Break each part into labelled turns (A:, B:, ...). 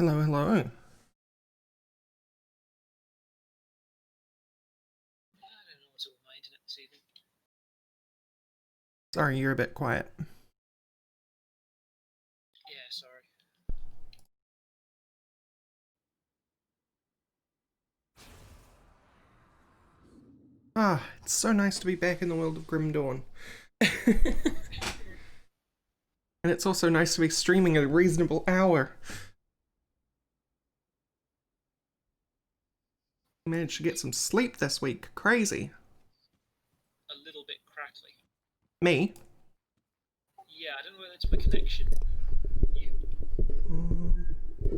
A: Hello, hello.
B: I don't know what's up with my internet this evening.
A: Sorry, you're a bit quiet.
B: Yeah, sorry.
A: Ah, it's so nice to be back in the world of Grim Dawn. And it's also nice to be streaming at a reasonable hour. I managed to get some sleep this week. Crazy.
B: A little bit crackly.
A: Me?
B: Yeah, I don't know whether it's my connection. You.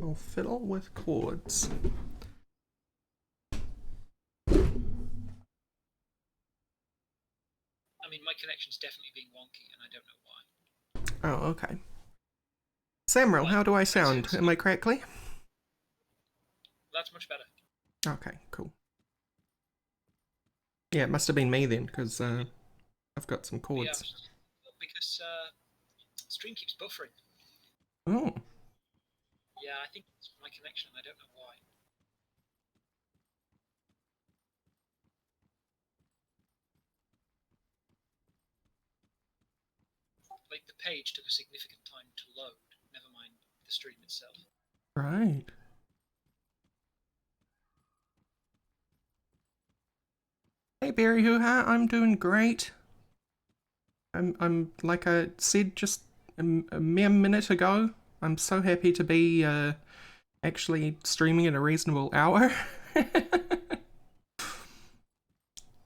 A: I'll fiddle with chords.
B: I mean, my connection's definitely being wonky, and I don't know why.
A: Oh, okay. Samro,
B: Like,
A: how do I
B: as
A: sound?
B: soon as
A: Am I correctly?
B: that's much better.
A: Okay, cool. Yeah, it must have been me then, because I've got some
B: But yeah,
A: chords.
B: because stream keeps buffering.
A: Oh,
B: Yeah, I think it's my connection, and I don't know why. Like, the page took a significant time to load, never mind the stream itself.
A: right. Hey, Barry Hoo Ha, I'm doing great. I'm like I said just a mere minute ago. I'm so happy to be actually streaming at a reasonable hour,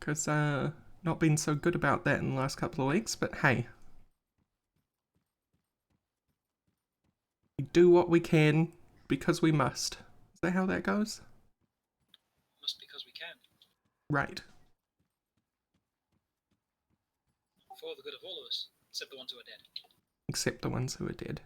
A: because not been so good about that in the last couple of weeks. But hey, we do what we can because we must. Is that how that goes?
B: Must because we can.
A: Right.
B: For the good of all of us, except the ones who are dead.
A: Except the ones who are dead.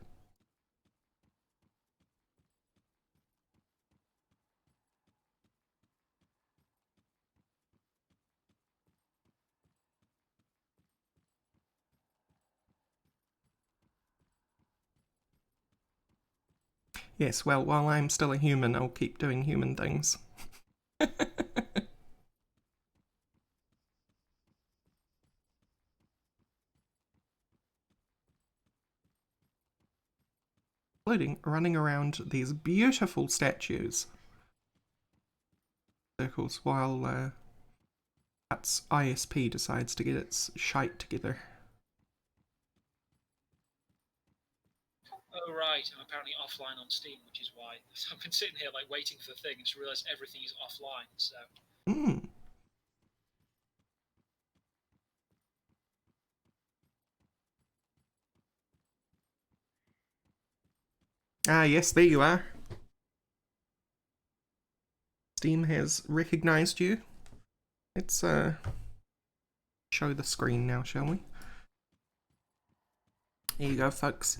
A: Yes, well, while I'm still a human, I'll keep doing human things. Including running around these beautiful statues. Circles while that's ISP decides to get its shite together.
B: Oh right, I'm apparently offline on Steam, which is why I've been sitting here like waiting for the thing and just realised everything is offline. So
A: Hmm. Ah, yes, there you are. Steam has recognized you. Let's show the screen now, shall we? There you go, folks.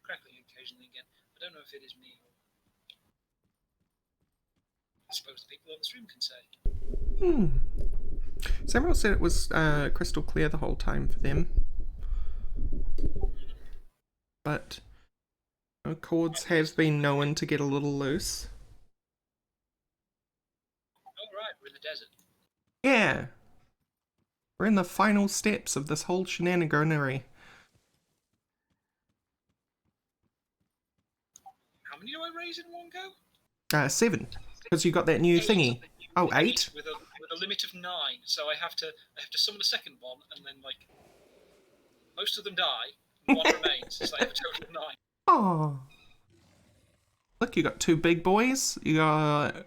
B: crackling occasionally again. I don't know if it is me or I suppose the people on the stream can say.
A: Hmm. Samuel said it was crystal clear the whole time for them, but chords have been known to get a little loose.
B: Oh right, we're in the desert.
A: Yeah, we're in the final steps of this whole shenaniganery.
B: How many do I raise in one go?
A: 7, because you got that new
B: Eight.
A: thingy. Oh,
B: Eight
A: 8?
B: with a limit of 9. So I have to summon a second one, and then like most of them die, and one remains. So I have a total of 9.
A: Oh, look, you got 2 big boys. You got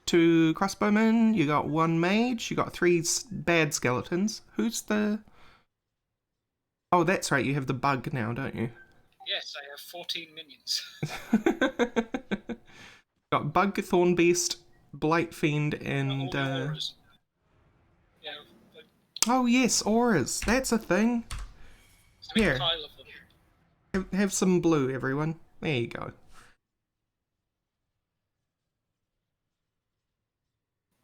A: 2 crossbowmen. You got 1 mage. You got 3 bad skeletons. Who's the? Oh, that's right. You have the bug now, don't you?
B: Yes, I have 14 minions.
A: Got bug, thorn beast, blight fiend,
B: All
A: and
B: with auras. Yeah, like,
A: oh yes, auras. That's a thing.
B: there's a big
A: Here,
B: pile of them.
A: have some blue, everyone. There you go.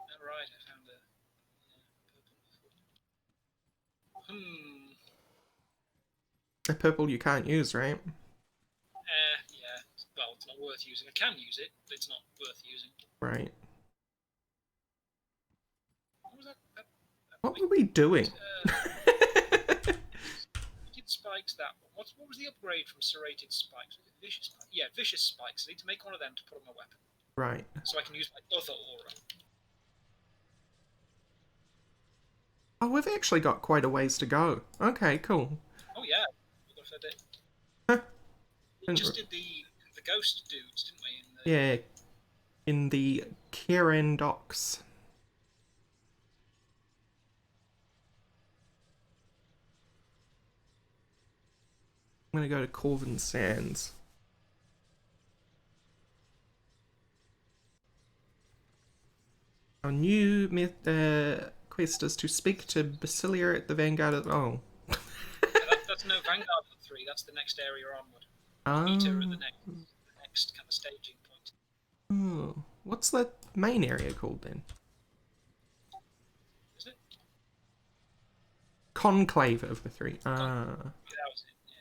B: Oh, right, I found a purple.
A: A purple you can't use, right?
B: worth using. I can use it, but it's not worth using.
A: Right.
B: What was that?
A: What were we doing?
B: Spikes, that one. What was the upgrade from serrated spikes? Vicious spikes? Yeah, vicious spikes. I need to make one of them to put on my weapon.
A: Right.
B: So I can use my other aura.
A: Oh, we've actually got quite a ways to go. Okay, cool.
B: Oh yeah, we've got a fair bit.
A: Huh.
B: We just did the ghost dudes, didn't we?
A: Yeah, in the Kieran docks. I'm gonna go to Corvin Sands. Our new quest is to speak to Basilia at the Vanguard of... Oh.
B: Yeah, that's no Vanguard of the 3, that's the next area onward.
A: Oh.
B: Meter at the next kind of staging point.
A: Oh. What's the main area called then?
B: Is it?
A: Conclave of the 3. Ah.
B: Yeah, that was it, yeah.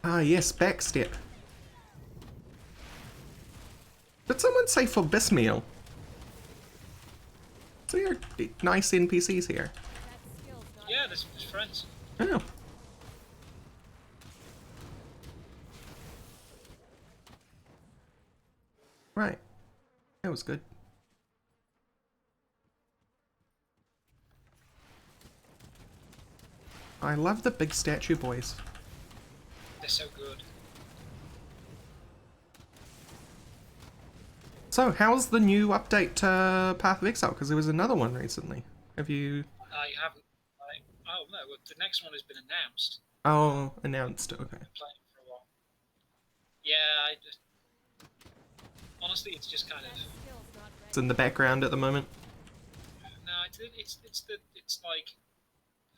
A: Ah, yes, backstep. Did someone say for Bismeal? So you're nice NPCs here.
B: Yeah, there's friends.
A: Oh. Right. That was good. I love the big statue boys.
B: They're so good.
A: So, how's the new update to Path of Exile? Because there was another one recently. Have you...
B: I haven't... oh, no, well, the next one has been announced.
A: Oh, announced. Okay.
B: I've been playing for a while. Yeah, I just... Honestly, it's just kind of...
A: It's in the background at the moment.
B: No, it's like...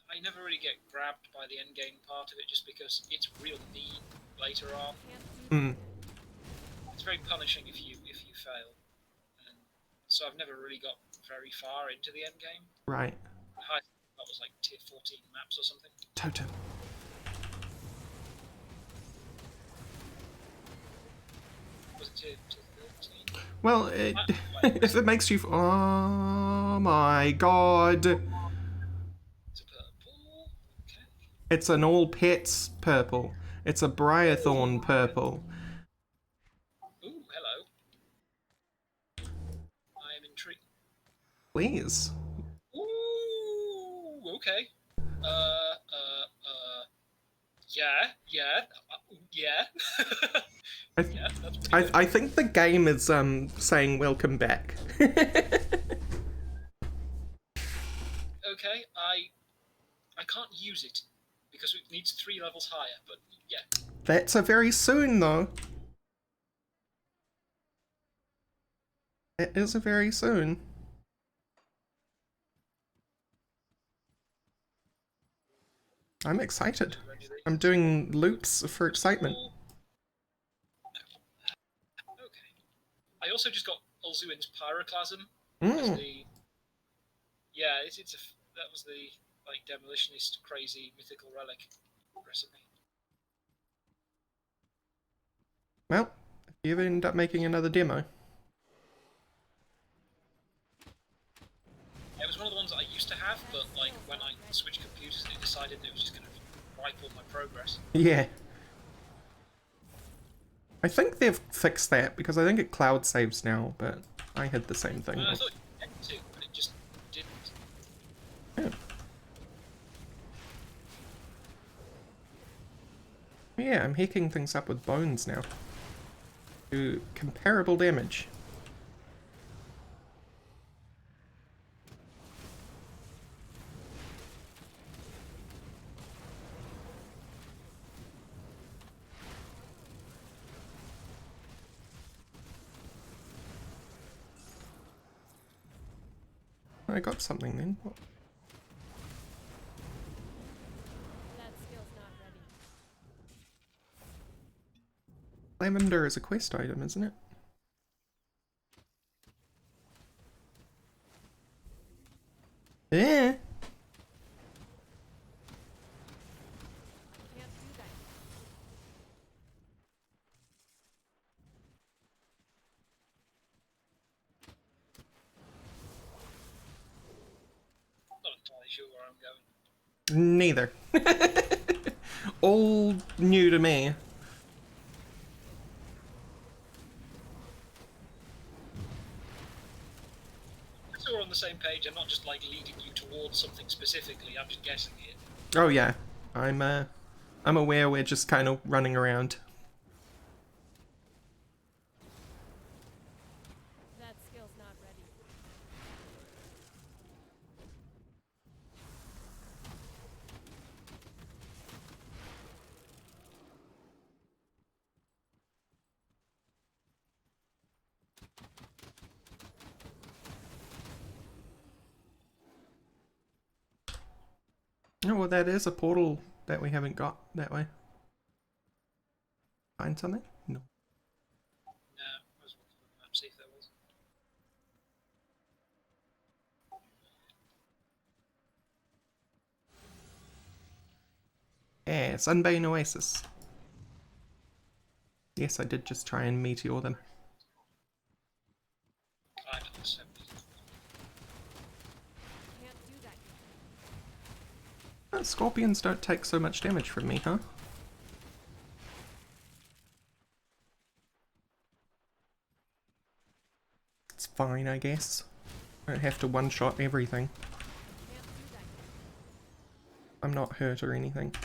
B: I never really get grabbed by the end game part of it just because it's real neat later on.
A: Hmm.
B: It's very punishing if you fail. And so I've never really got very far into the end game.
A: Right.
B: That was like tier 14 maps or something.
A: Totem.
B: Was it tier 13?
A: Well, if it makes you... Oh my god.
B: It's a purple. Okay.
A: It's an all pets purple. It's a Briarthorn purple.
B: Ooh, hello. I am intrigued.
A: Please.
B: Ooh, okay. Yeah. Yeah, that's pretty good.
A: I think the game is saying welcome back.
B: Okay, I can't use it because it needs 3 levels higher, but yeah.
A: That's a very soon though. It is a very soon. I'm excited. I'm doing loops for excitement.
B: Okay. I also just got Ulzuin's Pyroclasm. Yeah, that was the like demolitionist crazy mythical relic recipe.
A: Well, if you ever end up making another demo.
B: It was one of the ones that I used to have, but like when I switched computers, it decided that it was just going to wipe all my progress.
A: Yeah. I think they've fixed that because I think it cloud saves now, but I had the same thing.
B: I thought it had to, but it just didn't.
A: Yeah, I'm hacking things up with bones now. Do comparable damage. I got something then. What? Lavender is a quest item, isn't it? Yeah.
B: Not entirely sure where I'm going.
A: Neither. All new to me.
B: So we're on the same page. I'm not just like leading you towards something specifically. I'm just guessing it.
A: Oh yeah, I'm aware we're just kind of running around.
C: That skill's not ready.
A: Oh well, that is a portal that we haven't got that way. Find something? No.
B: No, I was looking at the map, see if there was.
A: Yeah, Sunbane Oasis. Yes, I did just try and meteor them.
B: I'm at the 70.
C: Can't do that yet.
A: Oh, scorpions don't take so much damage from me, huh? It's fine, I guess. I don't have to one-shot everything.
C: Can't do that yet.
A: I'm not hurt or anything.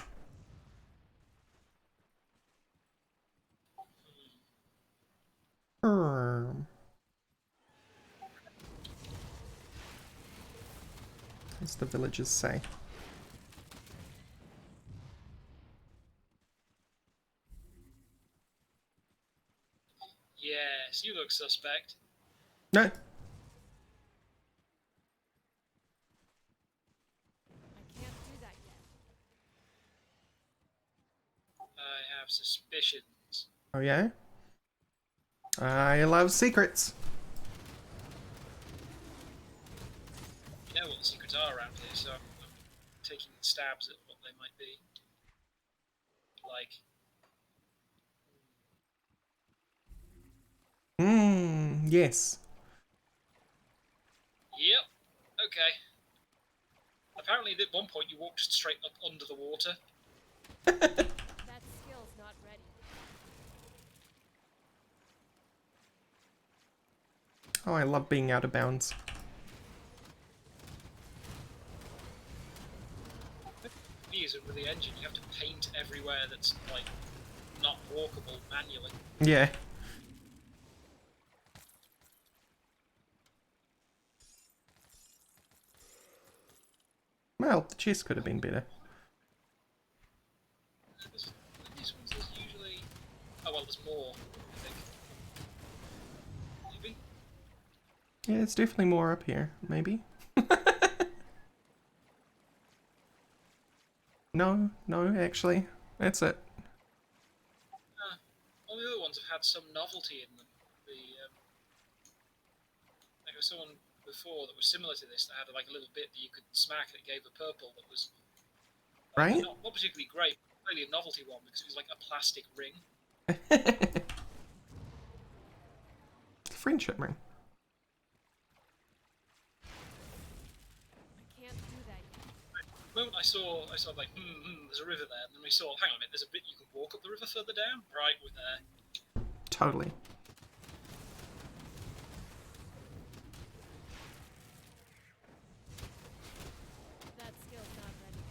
A: As the villagers say.
B: Yes, you look suspect.
A: No.
C: I can't do that yet.
B: I have suspicions.
A: Oh yeah? I love secrets.
B: You know what the secrets are around here, so I'm taking stabs at what they might be. Like,
A: Yes.
B: yep, okay. Apparently at one point you walked straight up under the water.
C: That skill's not ready.
A: Oh, I love being out of bounds.
B: Using with the engine, you have to paint everywhere that's like not walkable manually.
A: Yeah. Well, the chest could have been better.
B: These ones, there's usually. Oh well, there's more. I think. Maybe.
A: Yeah, it's definitely more up here, maybe. No, actually. That's it.
B: All the other ones have had some novelty in them. There was someone before that was similar to this that had like a little bit that you could smack that gave a purple that was
A: Right?
B: not particularly great, but really a novelty one because it was like a plastic ring.
A: Friendship ring.
C: I can't do that yet.
B: The moment I saw like, there's a river there, and then we saw, hang on a minute, there's a bit you can walk up the river further down. Right, we're there.
A: Totally.
C: That skill's not ready.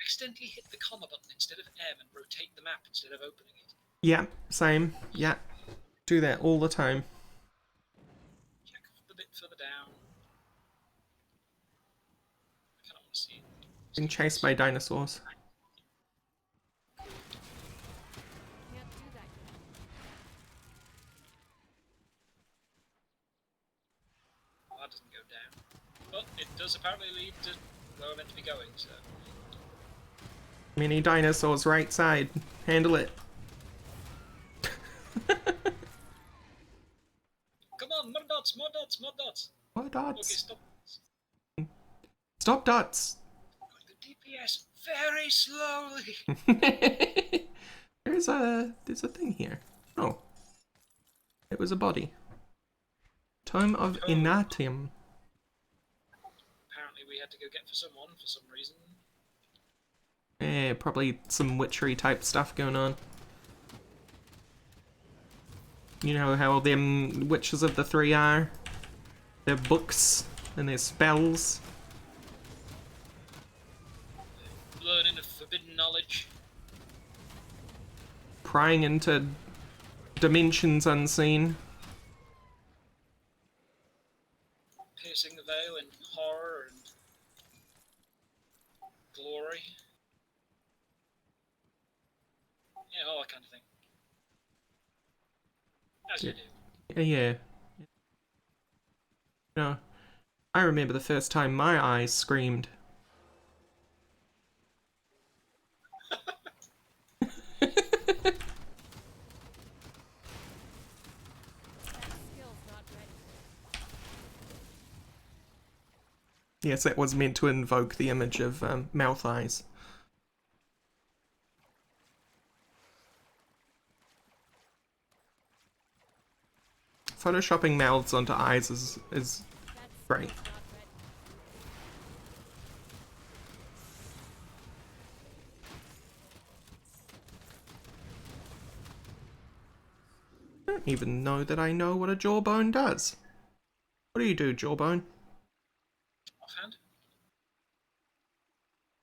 B: Accidentally hit the comma button instead of M and rotate the map instead of opening it.
A: Yeah, same. Yeah. Do that all the time.
B: Check the bit further down. I kind of want to see it.
A: Been chased by dinosaurs.
C: Can't do that yet.
B: Well, that doesn't go down. But it does apparently lead to where we're meant to be going, so.
A: Mini dinosaurs right side. Handle it.
B: Come on, more dots, more dots, more dots.
A: More
B: Okay,
A: dots.
B: stop.
A: Stop dots.
B: The DPS very slowly.
A: There's a thing here. Oh. It was a body. Tome of
B: Oh.
A: Inatium.
B: Apparently we had to go get for someone for some reason.
A: Yeah, probably some witchery type stuff going on. You know how them witches of the three are? Their books and their spells.
B: Learning of forbidden knowledge.
A: Prying into dimensions unseen.
B: Piercing the veil in horror and glory. Yeah, all that kind of thing. As you do.
A: Yeah. You know, I remember the first time my eyes screamed.
C: That skill's not ready.
A: Yes, that was meant to invoke the image of mouth eyes. Photoshopping mouths onto eyes is
C: That
A: great.
C: skill's not ready.
A: I don't even know that I know what a jawbone does. What do you do, jawbone?
B: Offhand?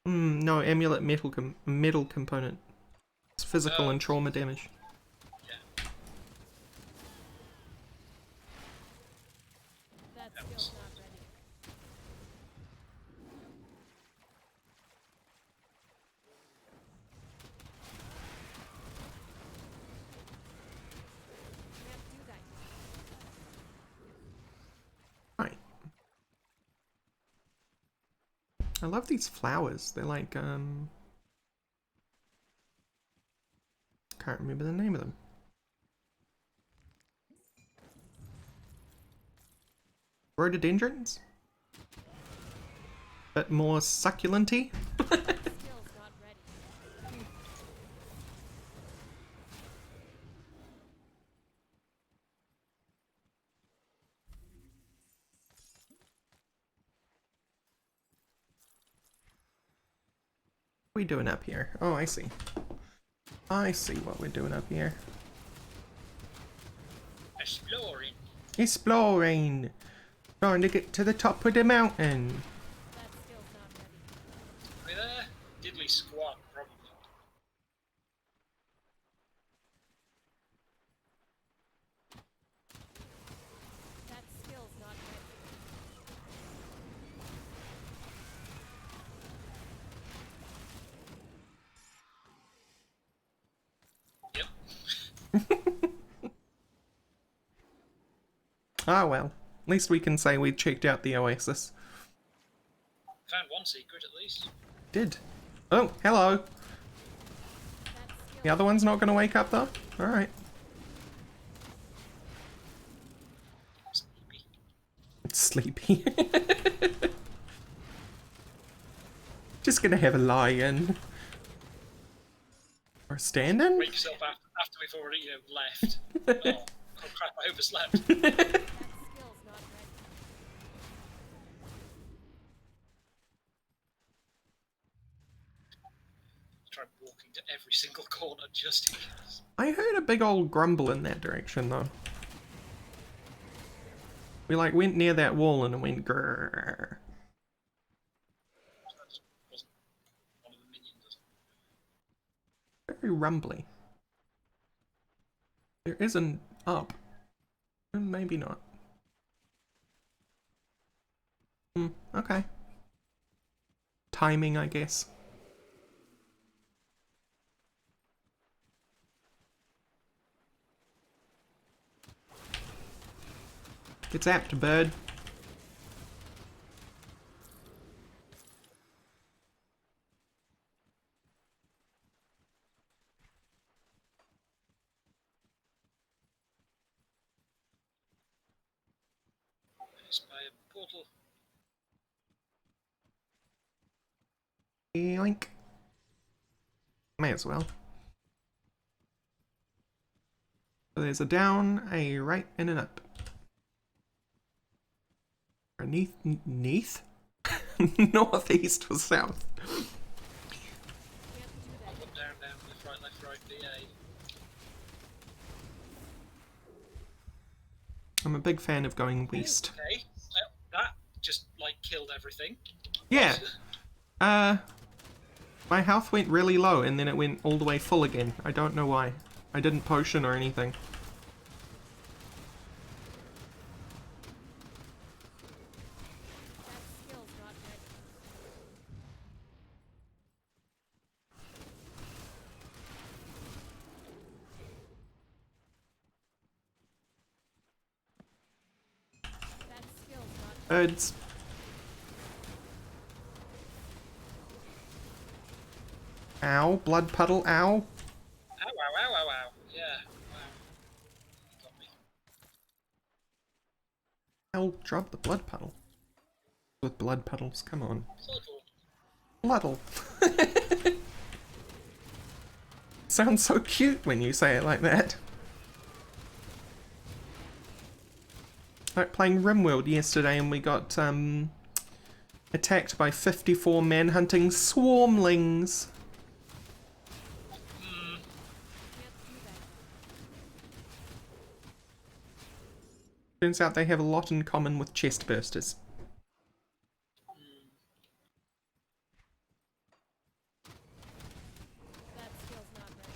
A: No, amulet metal component. It's physical and trauma damage.
B: Yeah.
C: That skill's not ready. Can't do that yet.
A: Right. I love these flowers. They're like, can't remember the name of them. Rhododendrons? But more succulent-y?
C: Skill's not ready.
A: What are we doing up here? Oh, I see. I see what we're doing up here.
B: Exploring.
A: Exploring! Trying to get to the top of the mountain.
C: That skill's not ready.
B: Are we there? Diddly squat, probably.
C: That skill's not ready.
B: Yep.
A: Ah well, at least we can say we checked out the oasis.
B: Found one secret at least.
A: Did. Oh, hello.
C: That skill.
A: The other one's not going to wake up though? Alright.
B: Sleepy.
A: It's sleepy. Just gonna have a lie in. Or stand in?
B: Wake yourself after we've already, left. Oh crap, I overslept.
C: That skill's not ready.
B: Try walking to every single corner just in case.
A: I heard a big old grumble in that direction though. We like went near that wall and it went grrr.
B: That wasn't one of the minions, was it?
A: Very rumbly. There is an up. Maybe not. Okay. Timing, I guess. Get zapped, bird.
B: Spy a portal.
A: Yoink. May as well. So there's a down, a right, and an up. Or neath? Northeast or south?
C: Can't do that.
B: Up, down, down, left, right, BA.
A: I'm a big fan of going west.
B: Okay, well, that just like killed everything.
A: Yeah. My health went really low and then it went all the way full again. I don't know why. I didn't potion or anything.
C: That skill's not ready. That skill's not ready.
A: Birds. Ow, blood puddle, ow.
B: Ow, ow, ow, ow, ow. Yeah, wow. Got me.
A: Ow, drop the blood puddle. With blood puddles, come on.
B: Puddle.
A: Bloodle. Sounds so cute when you say it like that. Like playing RimWorld yesterday and we got attacked by 54 manhunting swarmlings.
C: Can't do that.
A: Turns out they have a lot in common with chest bursters.
C: That skill's not ready.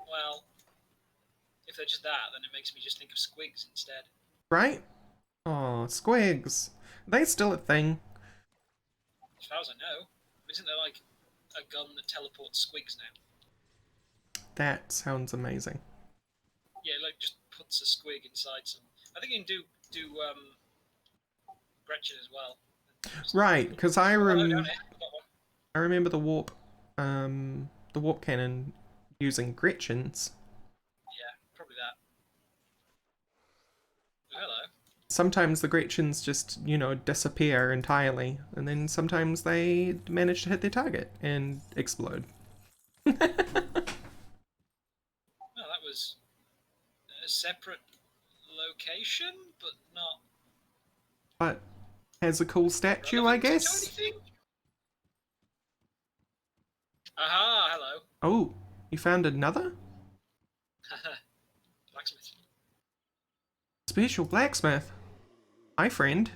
B: Well, if they're just that, then it makes me just think of squigs instead.
A: Right? Oh, squigs. Are they still a thing?
B: As far as I know, isn't there like a gun that teleports squigs now?
A: That sounds amazing.
B: Yeah, like just puts a squig inside some. I think you can do Gretchen as well.
A: Right, because I
B: Oh, down
A: remember
B: here. I've got one.
A: I remember the warp cannon using Gretchen's.
B: Yeah, probably that. Oh, hello.
A: Sometimes the Gretchens just, you know, disappear entirely, and then sometimes they manage to hit their target and explode.
B: No, that was a separate location, but not.
A: But has a cool statue, I
B: relevant to
A: guess.
B: anything. Aha! Hello.
A: Oh, you found another?
B: Blacksmith.
A: Special blacksmith. Hi, friend.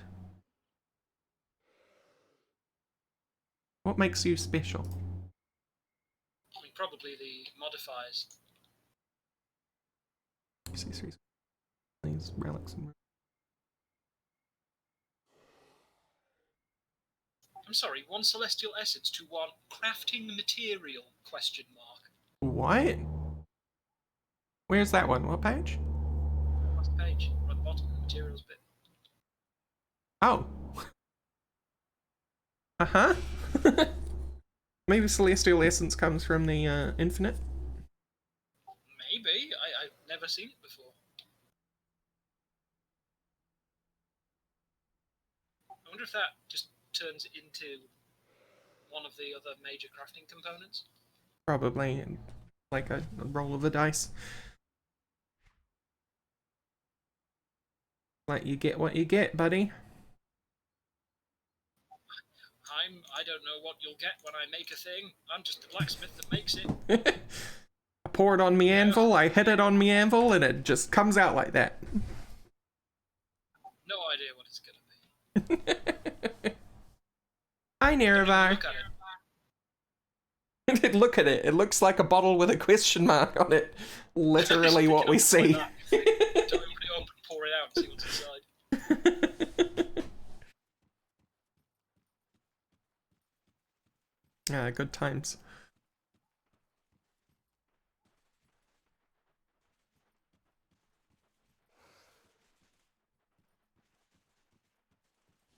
A: What makes you special?
B: I mean, probably the modifiers.
A: Accessories, these relics, and
B: I'm sorry, one celestial essence to one crafting material? Question mark.
A: what? Where's that one? What page?
B: Last page, right at the bottom, the materials bit.
A: Oh. Uh-huh. Maybe celestial essence comes from the infinite.
B: Maybe. I've never seen it before. I wonder if that just turns into one of the other major crafting components.
A: Probably, and like a roll of the dice. Like you get what you get, buddy.
B: I don't know what you'll get when I make a thing. I'm just the blacksmith that makes it.
A: I pour it on me anvil, I hit it on me anvil, and it just comes out like that.
B: No idea what it's gonna be.
A: Hi, Nerevar.
B: Look at it.
A: Look at it. It looks like a bottle with a question mark on it. Literally what we see.
B: Don't open it up and pour it out and see what's inside.
A: Yeah, good times.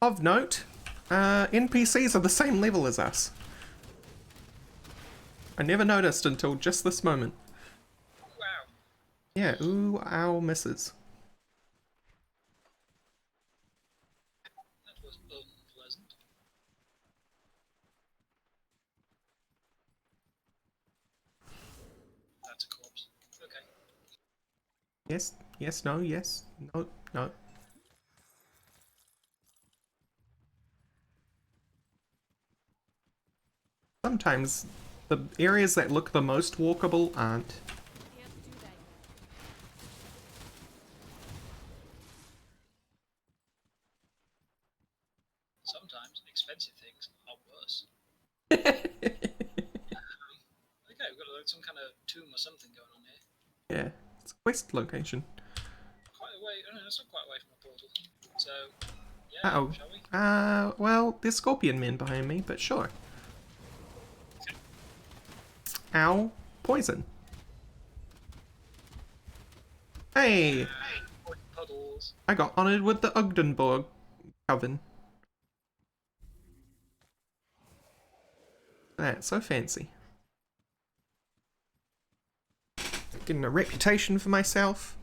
A: Of note, NPCs are the same level as us. I never noticed until just this moment.
B: Wow.
A: Yeah, ooh, ow, misses.
B: That was unpleasant. That's a corpse. Okay.
A: Yes, yes, no, yes, no, no. Sometimes the areas that look the most walkable aren't.
C: Can't do that yet.
B: Sometimes expensive things are worse. Okay, we've got some kind of tomb or something going on here.
A: Yeah, it's a quest location.
B: Quite a way. Oh no, that's not quite away from the portal. So, yeah,
A: Uh-oh.
B: shall we?
A: Well, there's scorpion men behind me, but sure. Ow. Poison. Hey!
B: Puddles.
A: I got honored with the Ogdenburg Coven. That's so fancy. Getting a reputation for myself.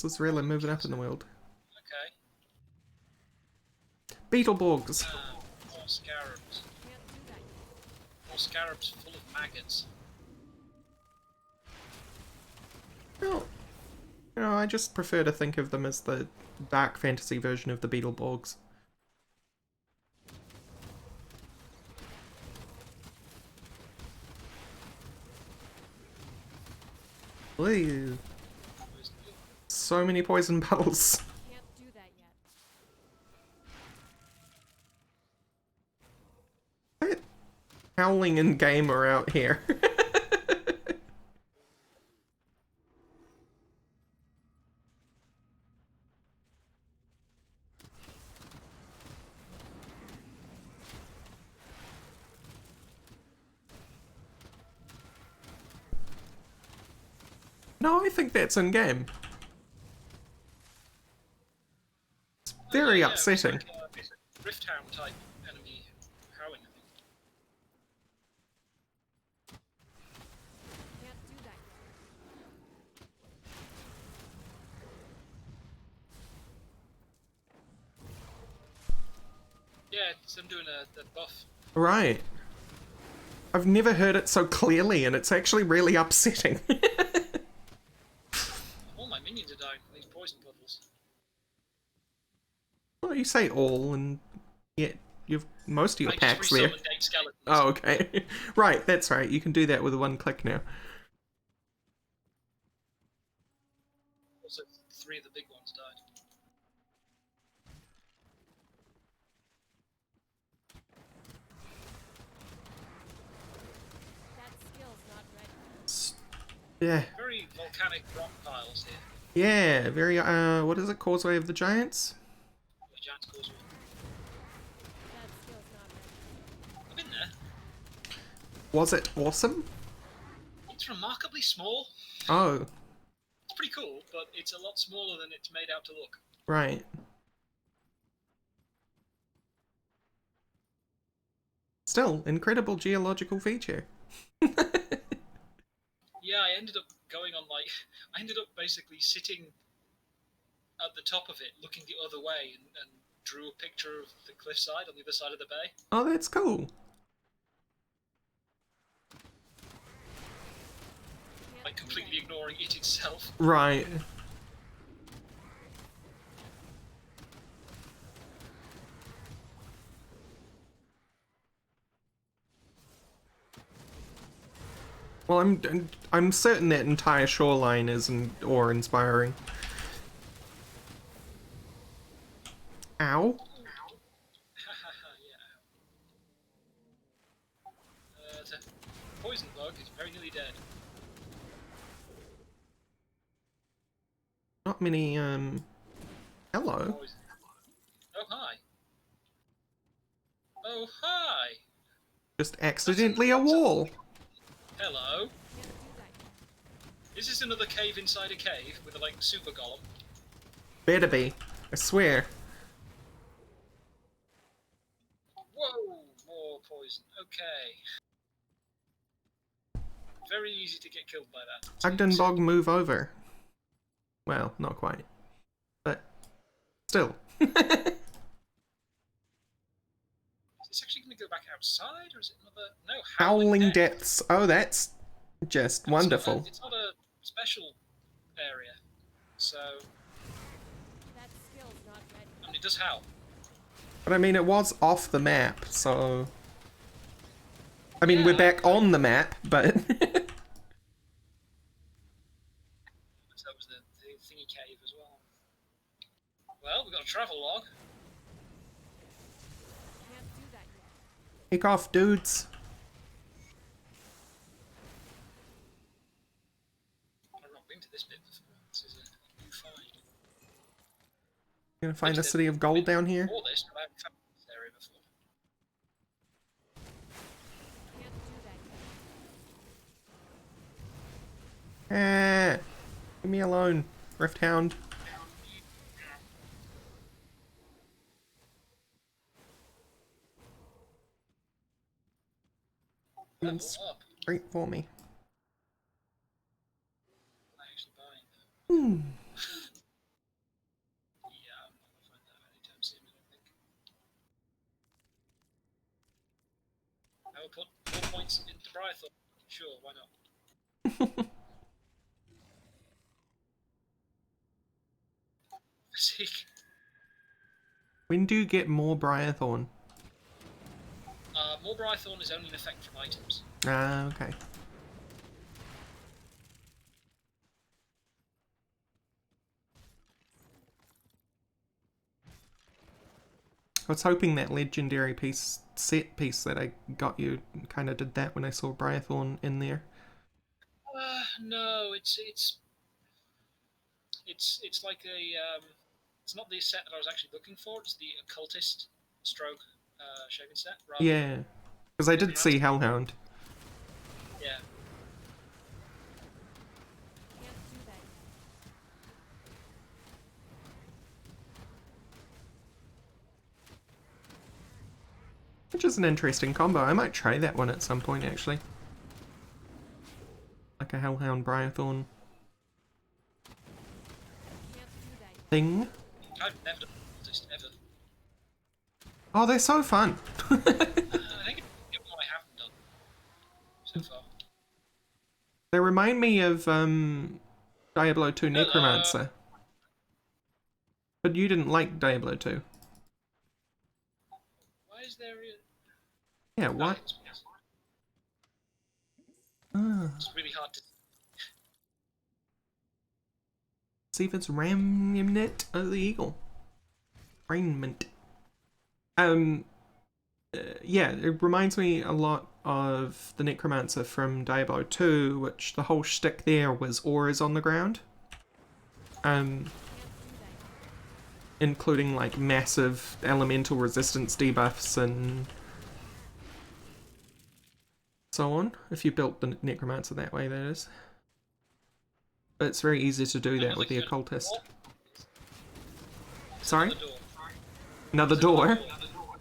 A: This is really moving up in the world.
B: Okay.
A: Beetleborgs.
B: More scarabs.
C: Can't do that yet.
B: More scarabs full of maggots.
A: Well, I just prefer to think of them as the dark fantasy version of the Beetleborgs. Ooh, so many poison puddles.
C: Can't do that yet.
A: Howling and Game are out here. No, I think that's in game. It's very
B: Yeah,
A: upsetting.
B: it was like a Rift Hound type enemy howling, I think.
C: Can't do that yet.
B: Yeah, it's them doing a buff.
A: Right. I've never heard it so clearly, and it's actually really upsetting.
B: All my minions are dying from these poison puddles.
A: Well, you say all, and yet you've most of your
B: I
A: packs
B: just
A: there.
B: resummoned 8 skeletons.
A: Oh, okay. Right, that's right. You can do that with one click now.
B: Also, 3 of the big ones died.
C: That skill's not ready.
A: Yeah.
B: Very volcanic rock piles here.
A: Yeah, very, what is it? Causeway of the Giants?
B: The Giant's Causeway.
C: That skill's not ready.
B: I've been there.
A: Was it awesome?
B: It's remarkably small.
A: Oh,
B: It's pretty cool, but it's a lot smaller than it's made out to look.
A: right. Still, incredible geological feature.
B: Yeah, I ended up going on like... I ended up basically sitting at the top of it, looking the other way, and drew a picture of the cliffside on the other side of the bay.
A: Oh, that's cool.
B: Like, completely ignoring it itself.
A: Right. Well, I'm certain that entire shoreline is awe-inspiring. Ow.
B: Yeah. The poison bug is very nearly dead.
A: Not many, hello.
B: Poison. Oh, hi. Oh, hi!
A: Just accidentally a wall.
B: Hello.
C: Can't do that yet.
B: Is this another cave inside a cave with a, like, super golem?
A: Better be. I swear.
B: Whoa! More poison. Okay. Very easy to get killed by that.
A: Agdenbog, move over. Well, not quite. But still.
B: Is this actually going to go back outside, or is it another... No,
A: Howling
B: Depths.
A: Depths. Oh, that's just wonderful.
B: It's not a special area, so...
C: That skill's not ready.
B: I mean, it does howl.
A: But I mean, it was off the map, so... I mean,
B: Yeah,
A: we're back on the map, but...
B: So that was the thingy cave as well. Well, we've got a travel log.
C: Can't do that yet.
A: Take off, dudes.
B: I've not been to this bit before. This is a new find.
A: Gonna find a city of gold down here.
B: Before this, but I haven't found this area before.
C: Can't do that yet.
A: Leave me alone, Rift Hound.
B: Level up.
A: Straight for me.
B: I'm actually buying them.
A: Hmm.
B: Yeah, I'm not gonna find that anytime soon, I don't think. I will put 4 points into Brythor. Sure, why not? Physique.
A: When do you get more Briarthorn?
B: More Brythorn is only an effect from items.
A: Ah, okay. I was hoping that legendary set piece that I got you kind of did that when I saw Briarthorn in there.
B: No, it's like a it's not the set that I was actually looking for. It's the occultist stroke shaving set. Rather
A: Yeah, because I did see Hellhound.
B: Yeah.
C: Can't do that yet.
A: Which is an interesting combo. I might try that one at some point, actually. Like a Hellhound Briarthorn
C: Can't do that yet.
A: thing.
B: I've never done occultist ever.
A: Oh, they're so fun.
B: I think it's what I haven't done so far.
A: They remind me of Diablo 2 Necromancer. But you didn't like Diablo 2.
B: Why is there?
A: Yeah, what? Ah,
B: It's really hard to.
A: see if it's Remnant of the Eagle. Raiment. Yeah, it reminds me a lot of the Necromancer from Diablo 2, which the whole shtick there was auras on the ground.
C: Can't do that yet.
A: Including like massive elemental resistance debuffs and so on, if you built the Necromancer that way, that is. But it's very easy to do that with the Occultist. Sorry?
B: Another door.
A: Another door?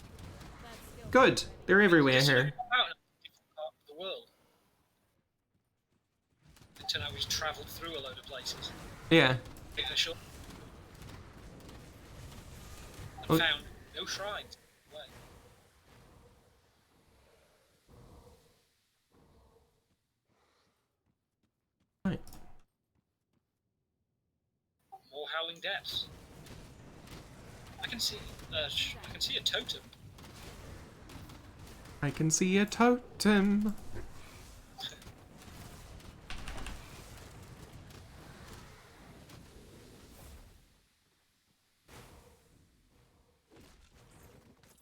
C: That skill's
A: Good, they're everywhere
B: Just
A: here.
B: out in a different part of the world. It turned out we just travelled through a load of places.
A: Yeah.
B: Sure. And
A: Oh.
B: found no shrines. Way.
A: Right.
B: More howling depths. I can see a totem.
A: I can see a totem.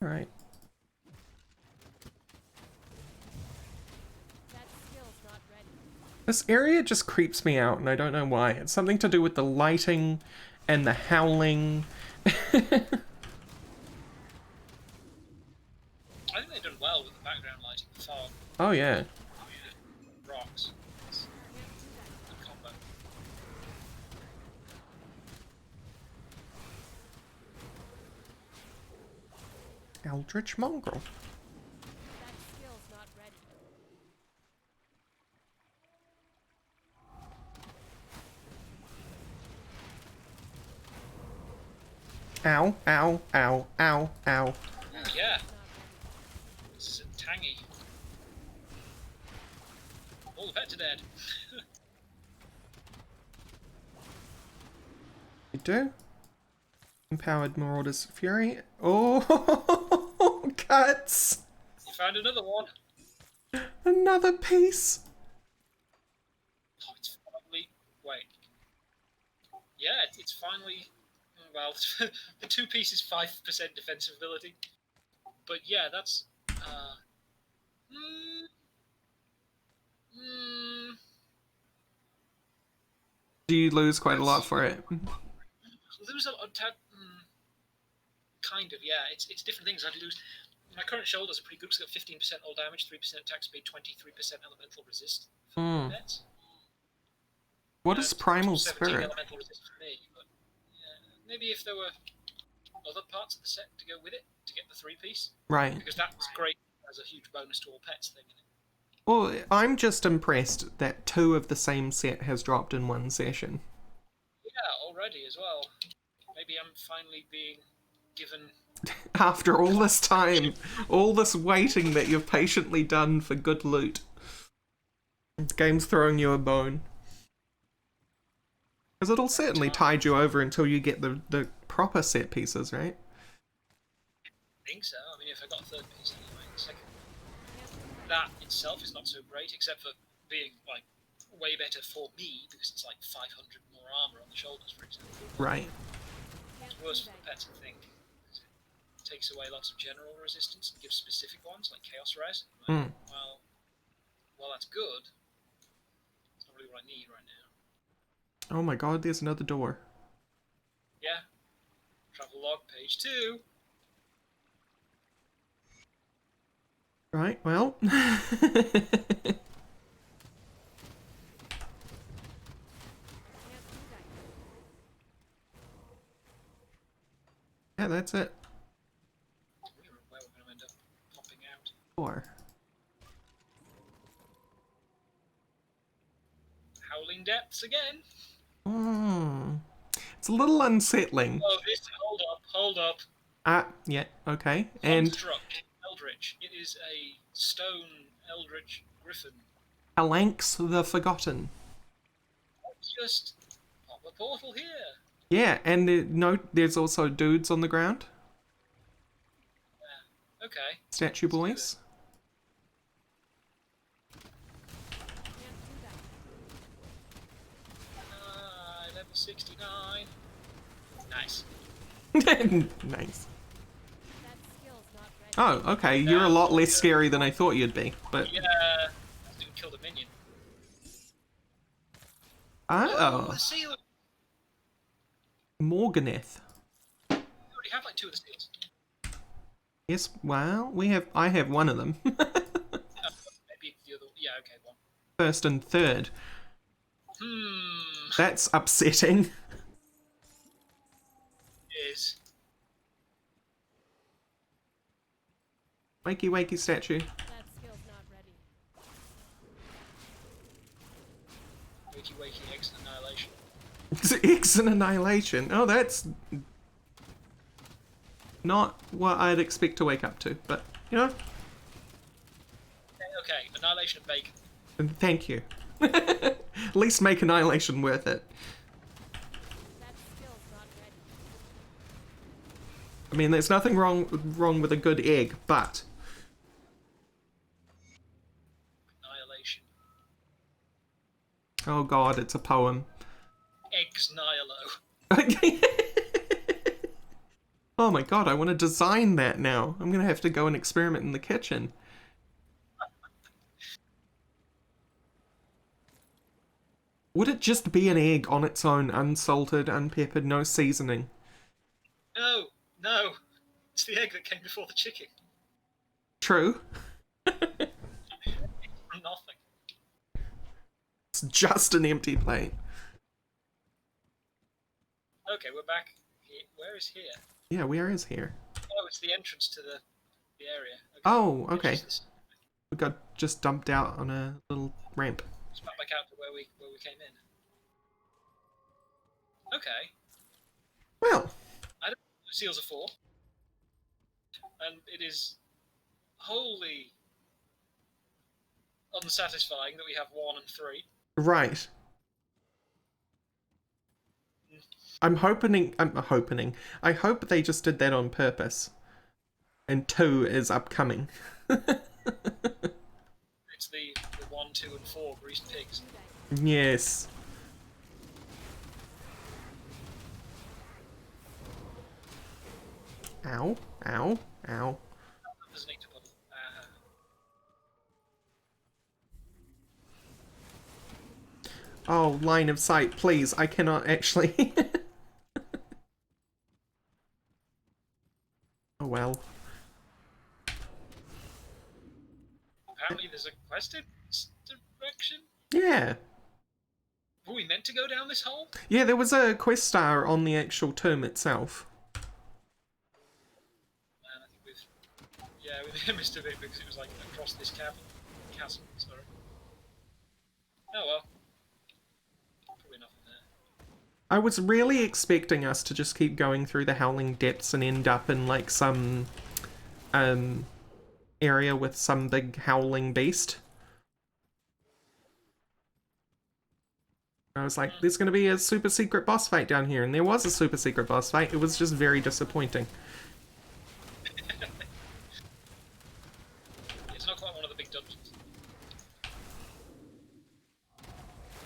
A: Alright.
C: That skill's not ready.
A: This area just creeps me out, and I don't know why. It's something to do with the lighting and the howling.
B: I think they've done well with the background lighting, the fog,
A: Oh yeah.
B: rocks,
C: Can't do that yet.
B: and combo.
A: Eldritch Mongrel.
C: That skill's not ready.
A: Ow, ow, ow, ow, ow.
B: Ooh, yeah,
C: Not ready.
B: this is tangy. All the pets are dead.
A: You do? Empowered Marauder's Fury. Oh, cuts!
B: You found another one.
A: Another piece.
B: Oh, it's finally. Wait. Yeah, it's finally. Well, the two piece is 5% defensive ability. But yeah, that's. Mm, mm,
A: Do you lose quite a lot for it?
B: lose a tad. Kind of, yeah. It's different things. I lose. My current shoulders are pretty good because I've got 15% all damage, 3% attack speed, 23% elemental resist for pets.
A: What is Primal
B: 17
A: Spirit?
B: elemental resist for me, but yeah, maybe if there were other parts of the set to go with it to get the 3-piece,
A: Right.
B: because that's great as a huge bonus to all pets thing.
A: Well, I'm just impressed that 2 of the same set has dropped in one session.
B: Yeah, already as well. Maybe I'm finally being given.
A: After all this time, all this waiting that you've patiently done for good loot. The game's throwing you a bone. Because it'll certainly tide you over until you get the proper set pieces, right?
B: I think so. I mean, if I got a 3rd piece anyway, second. That itself is not so great, except for being like way better for me because it's like 500 more armor on the shoulders, for example.
A: Right.
B: It's worse for the pets, I think. It takes away lots of general resistance and gives specific ones like Chaos Res. Well, that's good. It's not really what I need right now.
A: Oh my god, there's another door.
B: Yeah. Travel log, page 2.
A: Right, well. Yeah, that's it.
B: I wonder where we're going to end up popping out.
A: 4.
B: Howling Depths again.
A: It's a little unsettling.
B: Oh, hold up.
A: Yeah, okay. And
B: Construct Eldritch. It is a stone Eldritch Griffin.
A: Alanx the Forgotten.
B: Just pop a portal here.
A: Yeah, and there's also dudes on the ground.
B: Yeah. Okay.
A: Statue boys.
B: Level 69. Nice.
A: Nice.
C: That skill's not ready.
A: Oh, okay. You're a lot less scary than I thought you'd be, but
B: Yeah. Didn't kill the minion.
A: oh,
B: the seal.
A: Morganeth.
B: We already have like 2 of the seals.
A: Yes, well, I have one of them.
B: Maybe the other. Yeah. Okay. One.
A: First and third. That's upsetting.
B: Is.
A: Wakey wakey statue.
C: That skill's not ready.
B: Wakey X and Annihilation.
A: X and Annihilation. Oh, that's not what I'd expect to wake up to, but, you know,
B: Okay. Annihilation and Bacon.
A: thank you. At least make Annihilation worth it.
C: That skill's not ready.
A: I mean, there's nothing wrong with a good egg, but
B: Annihilation.
A: oh god, it's a poem.
B: Eggs Nihilo.
A: Oh my god, I want to design that now. I'm gonna have to go and experiment in the kitchen. Would it just be an egg on its own, unsalted, unpeppered, no seasoning?
B: No. It's the egg that came before the chicken.
A: True.
B: Nothing.
A: It's just an empty plate.
B: Okay, we're back. Where is here?
A: Yeah, where is here?
B: Oh, it's the entrance to the area. Okay.
A: Oh, okay.
B: It's
A: We got just dumped out on a little ramp.
B: back out to where we came in. Okay.
A: Well,
B: I don't know seals a 4. And it is wholly unsatisfying that we have 1 and 3.
A: Right. I'm hoping. I hope they just did that on purpose. And 2 is upcoming.
B: It's the 1, 2, and 4 greased pigs.
A: Yes. Ow, ow, ow.
B: There's an ectopus.
A: Oh, line of sight, please. I cannot actually. Oh well.
B: Apparently there's a quest in this direction.
A: Yeah.
B: Were we meant to go down this hole?
A: Yeah, there was a quest star on the actual tomb itself.
B: Man, I think we missed a bit because it was like across this chasm, sorry. Oh well. Probably nothing there.
A: I was really expecting us to just keep going through the Howling Depths and end up in like some area with some big howling beast. I was like, there's going to be a super secret boss fight down here, and there was a super secret boss fight. It was just very disappointing.
B: It's not quite one of the big dungeons.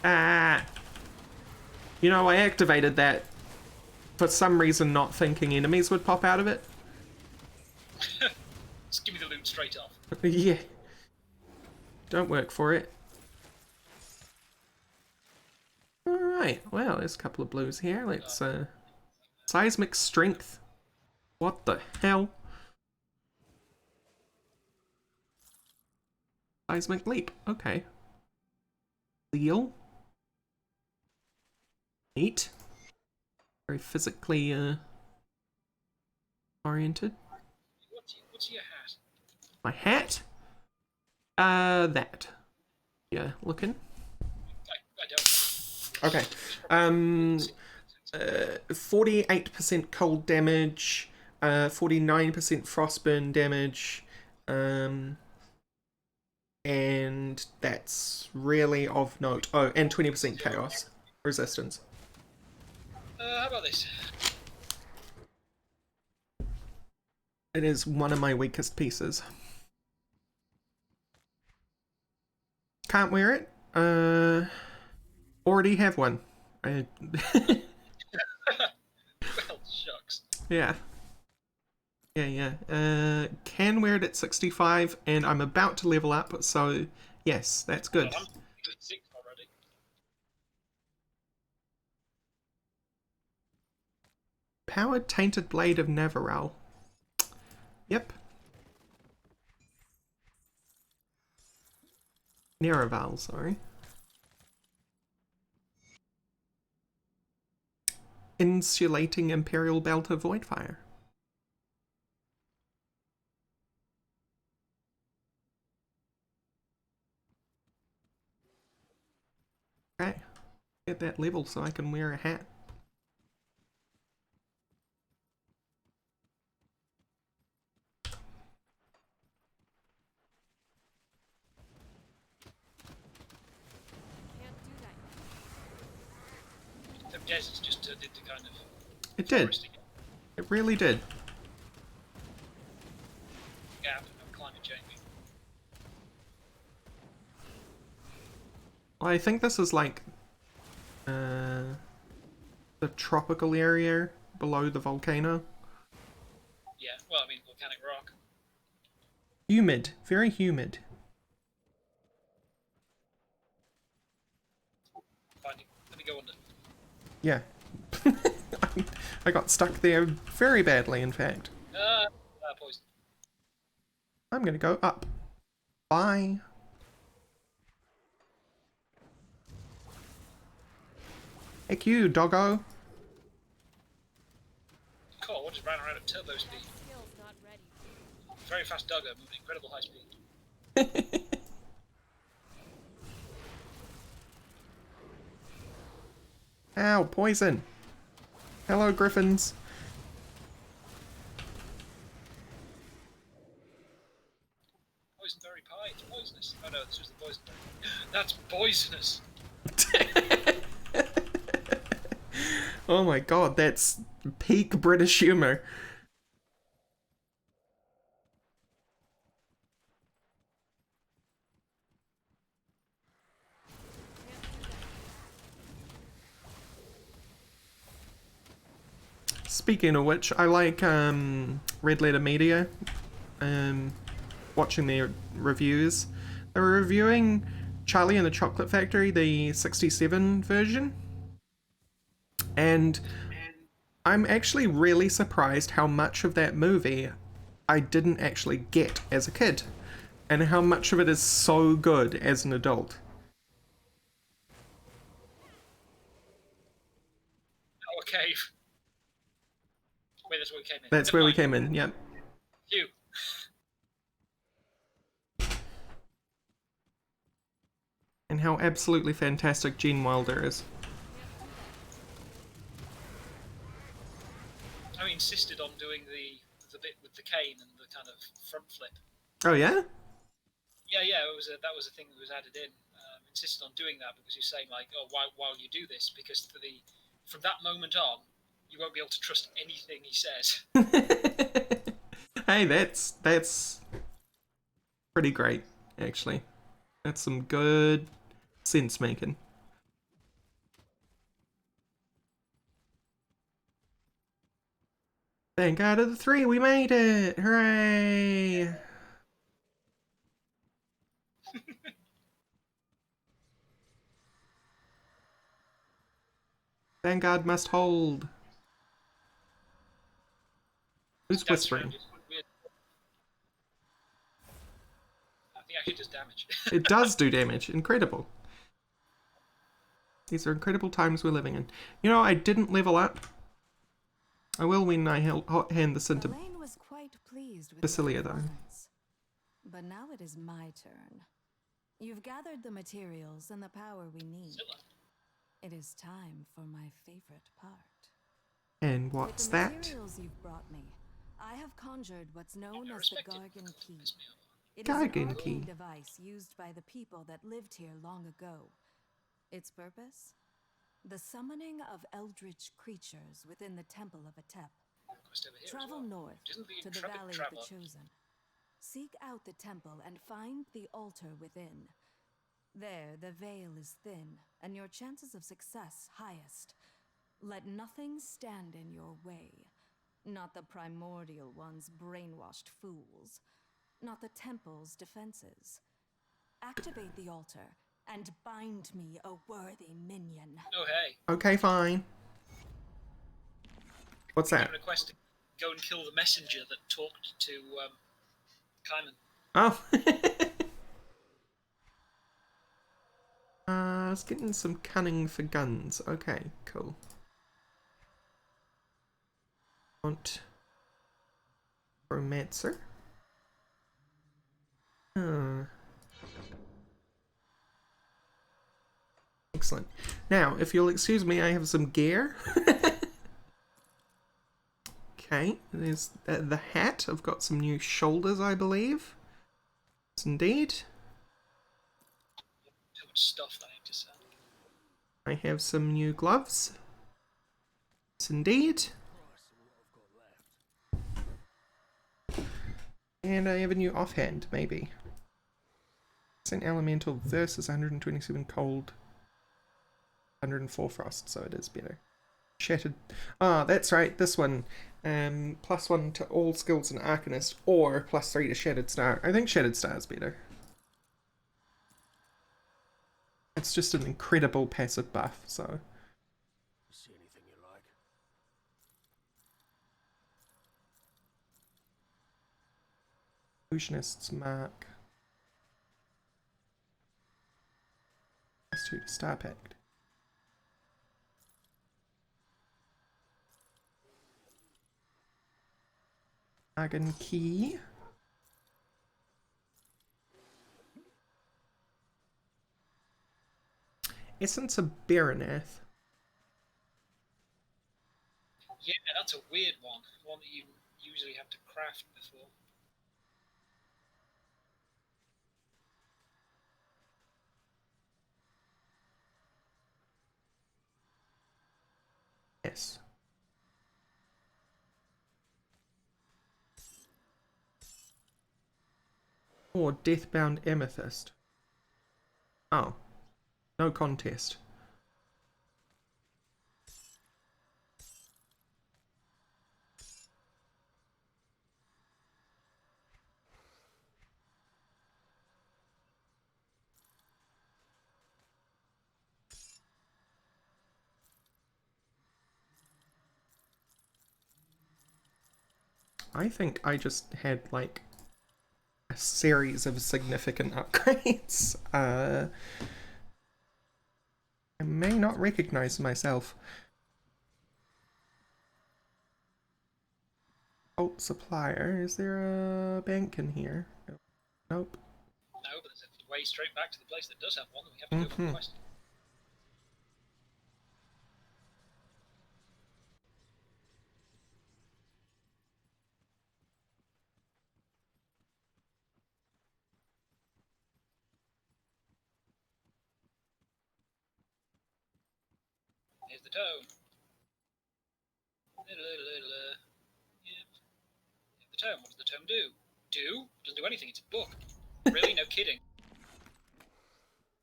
A: Ah! You know, I activated that for some reason, not thinking enemies would pop out of it.
B: Just give me the loot straight off.
A: Yeah. Don't work for it. Alright, well, there's a couple of blues here. Let's, seismic strength. What the hell? Seismic leap, okay. Seal. Neat. Very physically, oriented.
B: What's your hat?
A: My hat? That. Yeah, looking.
B: I don't.
A: Okay. 48% cold damage, 49% frostburn damage, and that's really of note. Oh, and 20% chaos resistance.
B: How about this?
A: It is one of my weakest pieces. Can't wear it. Already have one.
B: Well, shucks.
A: Yeah. Yeah. Can wear it at 65, and I'm about to level up, so yes, that's good.
B: Well, I'm at 6 already.
A: Powered Tainted Blade of Navarral. Yep. Naraval, sorry. Insulating Imperial Belt of Voidfire. Okay. Get that level so I can wear a hat.
C: Can't do that.
B: The desert's just turned into kind of.
A: It did.
B: foresty
A: It really did.
B: gap and climate change.
A: Well, I think this is like the tropical area below the volcano.
B: Yeah, well, I mean, volcanic rock.
A: Humid. Very humid.
B: Finding. Let me go under.
A: Yeah. I got stuck there very badly, in fact.
B: Poison.
A: I'm gonna go up. Bye. Heck you, doggo.
B: Cool, what just ran around at turbo speed?
C: Skill's not ready.
B: Very fast doggo, moving incredible high speed.
A: Ow, poison. Hello, griffins.
B: berry pie. It's poisonous. Oh no, this was the poison berry. That's poisonous.
A: Oh my god, that's peak British humour. Speaking of which, I like Red Letter Media. Watching their reviews. They were reviewing Charlie and the Chocolate Factory, the 67 version. And I'm actually really surprised how much of that movie I didn't actually get as a kid. And how much of it is so good as an adult.
B: Oh, a cave. Wait, that's where we came in.
A: That's
B: Never
A: where we
B: mind.
A: came in, yep.
B: You.
A: And how absolutely fantastic Gene Wilder is.
B: I insisted on doing the bit with the cane and the kind of front flip.
A: Oh yeah?
B: Yeah, that was a thing that was added in. Insisted on doing that because you're saying like, oh, while you do this, because from that moment on, you won't be able to trust anything he says.
A: Hey, that's pretty great, actually. That's some good sense making. Thank God of the 3, we made it! Hooray! Vanguard must hold. Who's
B: That's
A: whispering?
B: weird. I think actually does damage.
A: It does do damage. Incredible. These are incredible times we're living in. You know, I didn't level up. I will when I hand this into
D: Elaine was quite pleased with
A: Basilia,
D: your
A: though.
D: performance. But now it is my turn. You've gathered the materials and the power we need.
B: Zilla.
D: It is time for my favorite part.
A: And what's
D: With the
A: that?
D: materials you've brought me, I have conjured what's known
B: I
D: as the
B: respect it.
D: Gargan Key.
B: Piss me off.
D: It is an
A: Gargan
D: arcane
A: Key.
D: device used by the people that lived here long ago. Its purpose? The summoning of eldritch creatures within the Temple of Atep.
B: Quest over here as
D: Travel
B: well.
D: north
B: Isn't the
D: to the
B: intrepid
D: Valley
B: traveler?
D: of the Chosen. Seek out the temple and find the altar within. There, the veil is thin, and your chances of success highest. Let nothing stand in your way. Not the primordial ones, brainwashed fools. Not the temple's defenses. Activate the altar and bind me a worthy minion.
B: Oh hey,
A: Okay, fine. What's that?
B: given a quest to go and kill the messenger that talked to Kaiman.
A: Oh. I was getting some cunning for guns. Okay, cool. Want Romancer? Excellent. Now, if you'll excuse me, I have some gear. Okay, there's the hat. I've got some new shoulders, I believe. Yes, indeed.
B: Too much stuff that I need to sell.
A: I have some new gloves. Yes, indeed. And I have a new offhand, maybe. It's an elemental versus 127 cold, 104 frost, so it is better. Shattered. Ah, that's right, this one. +1 to all skills in Arcanist, or +3 to Shattered Star. I think Shattered Star is better. It's just an incredible passive buff, so.
E: See anything you like?
A: Illusionist's Mark. +2 to Star Pact. Dragon Key. Essence of Baronath.
B: Yeah, that's a weird one. One that you usually have to craft before.
A: Yes. Or Deathbound Amethyst. Oh. No contest. I think I just had like a series of significant upgrades. I may not recognize myself. Alt supplier. Is there a bank in here? Nope.
B: No, but there's a way straight back to the place that does have one, and we have to go for the quest. Here's the tome. Yep. The tome. What does the tome do? Doesn't do anything. It's a book. Really? No kidding.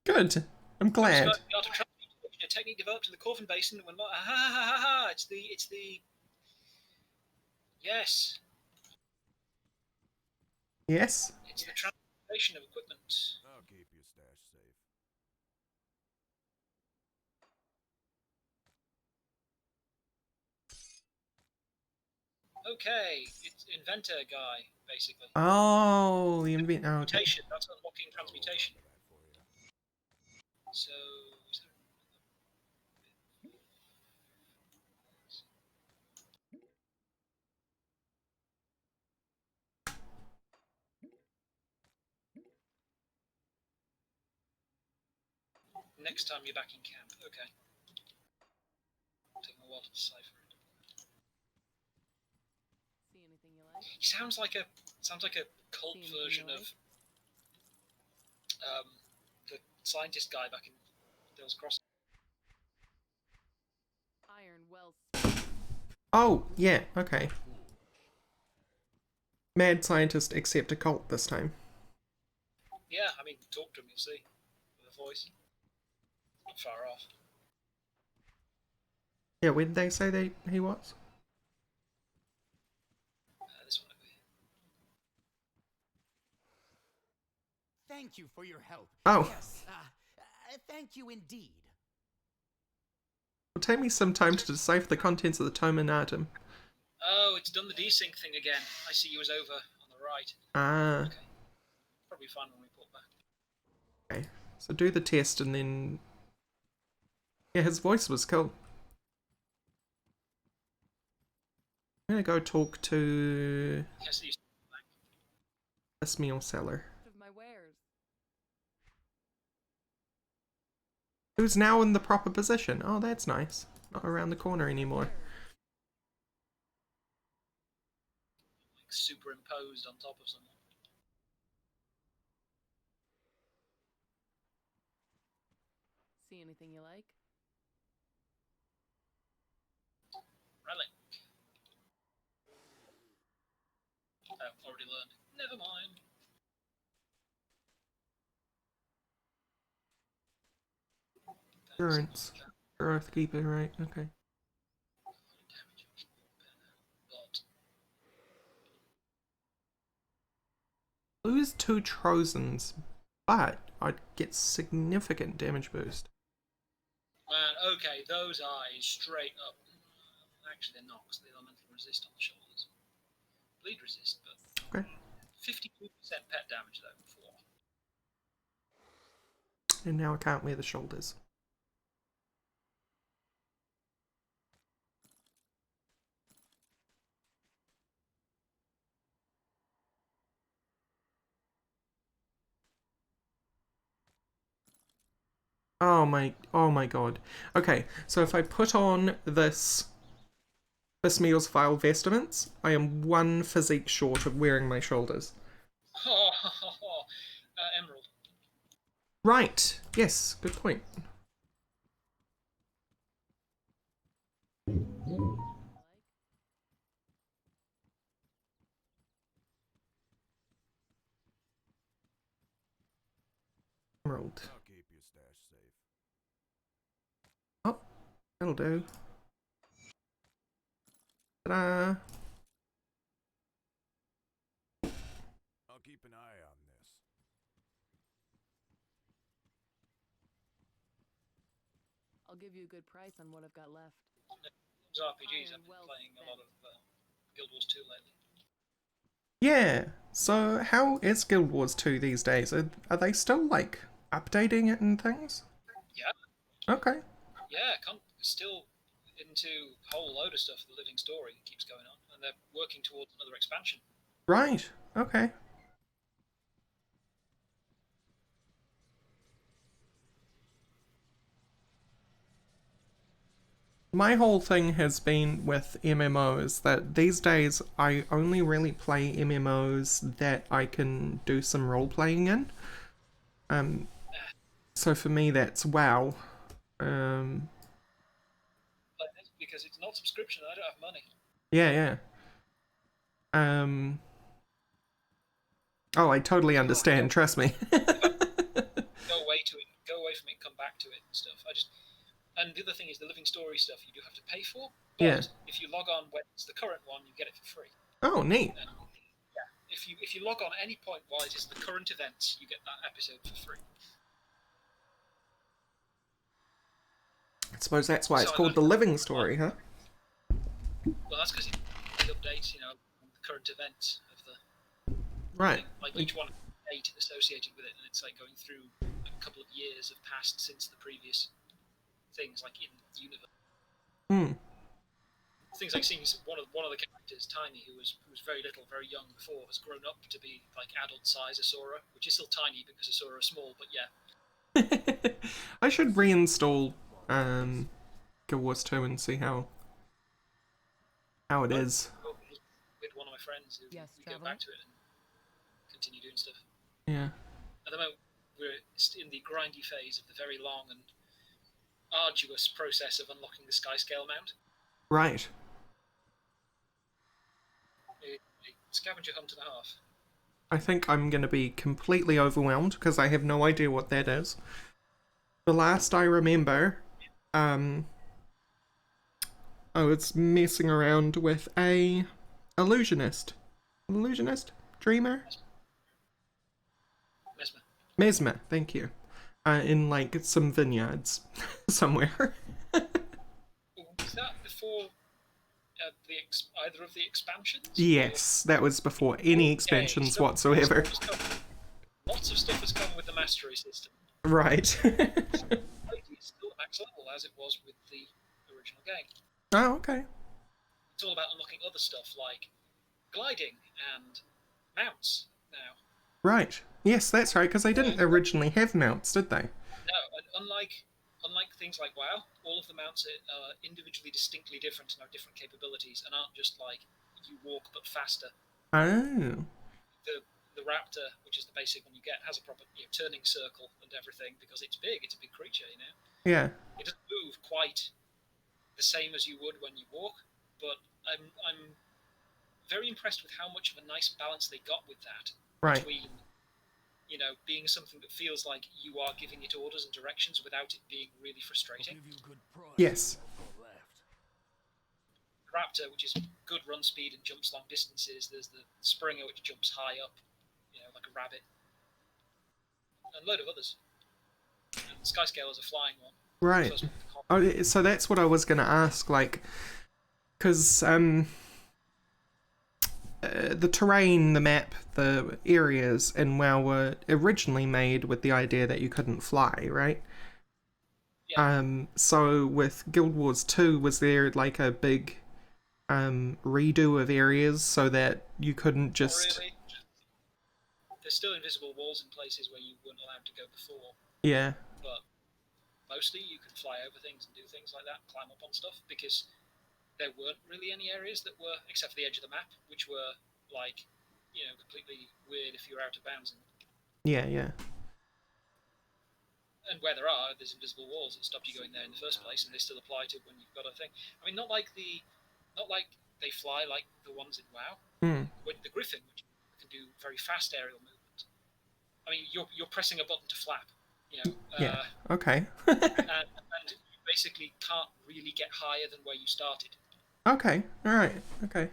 A: Good. I'm glad.
B: The art of transmutation, a technique developed in the Corfin Basin when it's the yes.
A: Yes.
B: It's the transmutation of equipment.
E: I'll keep your stash safe.
B: Okay, it's inventor guy basically.
A: Oh, the invent. Oh, okay.
B: Transmutation. That's unlocking transmutation.
E: For you.
B: So. Next time you're back in camp, okay. Taking a while to decipher it.
C: See anything you like?
B: He sounds like a cult
C: See anything
B: version
C: you
B: of
C: like?
B: the scientist guy back in Bill's Crossing.
C: Iron well.
A: Oh, yeah. Okay. Mad scientist except a cult this time.
B: Yeah, I mean, talk to him, you'll see. With a voice. Not far off.
A: Yeah, where did they say he was?
B: This one over here.
F: Thank you for your help.
A: Oh.
F: Yes, thank you indeed.
A: It'll take me some time to decipher the contents of the tome and atom.
B: Oh, it's done the desync thing again. I see you as over on the right.
A: Ah.
B: Okay. Probably fine when we put back.
A: Okay. So do the test and then... Yeah, his voice was cool. I'm gonna go talk to
B: Yes, you back.
A: this meal seller.
C: Of my wares.
A: Who's now in the proper position. Oh, that's nice. Not around the corner anymore.
B: Like superimposed on top of someone.
C: See anything you like?
B: Relic. Oh, already learned. Never mind.
A: Endurance. Earthkeeper, right, okay.
B: But
A: Lose 2 Trojans, but I'd get significant damage boost.
B: man, okay, those eyes straight up. Actually, they're not, because they elemental resist on the shoulders. Bleed resist, but
A: Okay.
B: 52% pet damage though before.
A: And now I can't wear the shoulders. Oh my god. Okay, so if I put on this meal's file vestments, I am 1 physique short of wearing my shoulders.
B: Emerald.
A: Right. Yes, good point. Emerald.
E: I'll keep your stash safe.
A: Oh, that'll do. Ta-da!
E: I'll keep an eye on this.
C: I'll give you a good price on what I've got left.
B: Those RPGs,
C: Iron
B: I've been
C: well
B: playing a lot of
C: spent.
B: Guild Wars 2 lately.
A: Yeah. So how is Guild Wars 2 these days? Are they still like updating it and things?
B: Yeah,
A: Okay.
B: yeah, still into a whole load of stuff. The Living Story keeps going on, and they're working towards another expansion.
A: Right. Okay. My whole thing has been with MMOs that these days I only really play MMOs that I can do some role playing in. So for me that's WoW.
B: Like this, because it's not subscription, I don't have money.
A: Yeah, yeah. Oh, I totally understand, trust me.
B: Go away from it, and come back to it and stuff. And the other thing is the Living Story stuff you do have to pay for, but
A: Yeah.
B: if you log on when it's the current one, you get it for free.
A: Oh, neat.
B: And yeah, if you log on at any point while it is the current events, you get that episode for free.
A: I suppose that's why it's
B: So
A: called The Living Story, huh?
B: Well, that's because it updates, the current events of the
A: Right.
B: thing. Like each one has a date associated with it, and it's like going through a couple of years have passed since the previous things, like in the universe.
A: Hmm.
B: Things like seeing one of the characters, Tiny, who was very little, very young before, has grown up to be like adult size Asura, which is still tiny because Asura are small, but yeah.
A: I should reinstall Guild Wars 2 and see how it is.
B: With one of my friends who
C: Yes,
B: we go
C: traveler?
B: back to it and continue doing stuff.
A: Yeah.
B: At the moment, we're in the grindy phase of the very long and arduous process of unlocking the Skyscale mount.
A: Right.
B: A scavenger hunt and a half.
A: I think I'm gonna be completely overwhelmed because I have no idea what that is. The last I remember, I was messing around with a illusionist, dreamer, mesmer. Thank you. In like some vineyards somewhere.
B: Was that before either of the expansions?
A: Yes, that was before any expansions whatsoever.
B: Lots of stuff has come with the mastery system.
A: Right.
B: It's still at max level as it was with the original game.
A: Oh, okay.
B: It's all about unlocking other stuff like gliding and mounts now.
A: Right. Yes, that's right, because they didn't originally have mounts, did they?
B: No, and unlike things like WoW, all of the mounts are individually distinctly different and have different capabilities and aren't just like you walk but faster.
A: Oh.
B: The raptor, which is the basic one you get, has a proper turning circle and everything because it's big. It's a big creature,
A: Yeah.
B: It doesn't move quite the same as you would when you walk, but I'm very impressed with how much of a nice balance they got with that between being something that feels like you are giving it orders and directions without it being really frustrating.
A: Yes.
B: Raptor, which is good run speed and jumps long distances. There's the Springer, which jumps high up, like a rabbit, and a load of others. And Skyscale is a flying one.
A: Right. Oh, so that's what I was gonna ask, like, because the terrain, the map, the areas in WoW were originally made with the idea that you couldn't fly, right?
B: Yeah.
A: So with Guild Wars 2, was there like a big redo of areas so that you couldn't just...
B: Not really. There's still invisible walls in places where you weren't allowed to go before.
A: Yeah.
B: But mostly you could fly over things and do things like that, climb up on stuff, because there weren't really any areas that were, except for the edge of the map, which were like, completely weird if you're out of bounds.
A: Yeah, yeah.
B: And where there's invisible walls that stopped you going there in the first place, and they still apply to when you've got a thing. I mean, not like they fly like the ones in WoW. With the Griffin, which can do very fast aerial movement. I mean, you're pressing a button to flap.
A: Yeah. Okay.
B: and you basically can't really get higher than where you started.
A: Okay. All right. Okay.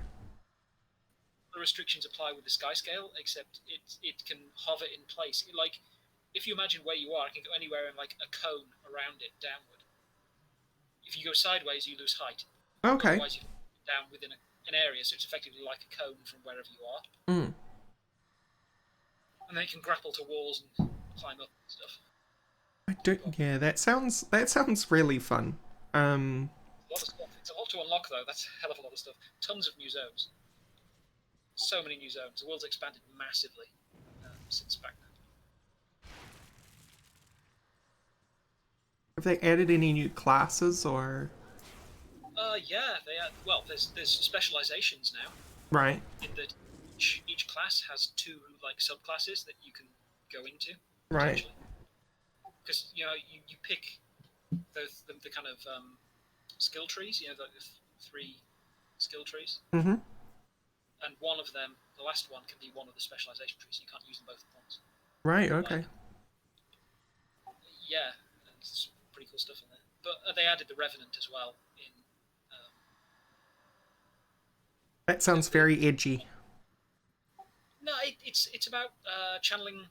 B: The restrictions apply with the sky scale, except it can hover in place. Like, if you imagine where you are, it can go anywhere in like a cone around it downward. If you go sideways, you lose height.
A: Okay.
B: Otherwise, you down within an area, so it's effectively like a cone from wherever you are.
A: Mm.
B: And then it can grapple to walls and climb up and stuff.
A: I don't. Yeah, that sounds really fun.
B: A lot of stuff. It's a lot to unlock, though. That's a hell of a lot of stuff. Tons of new zones. So many new zones. The world's expanded massively since back then.
A: Have they added any new classes or?
B: Yeah, they are. Well, there's specializations now.
A: Right.
B: In that each class has 2 like subclasses that you can go into.
A: Right.
B: Because you pick the kind of skill trees. The 3 skill trees.
A: Mm-hmm.
B: And one of them, the last one, can be one of the specialization trees. So you can't use them both at once.
A: Right. Okay.
B: Yeah, it's pretty cool stuff in there. But they added the Revenant as well in.
A: That sounds very edgy.
B: No, it's about channeling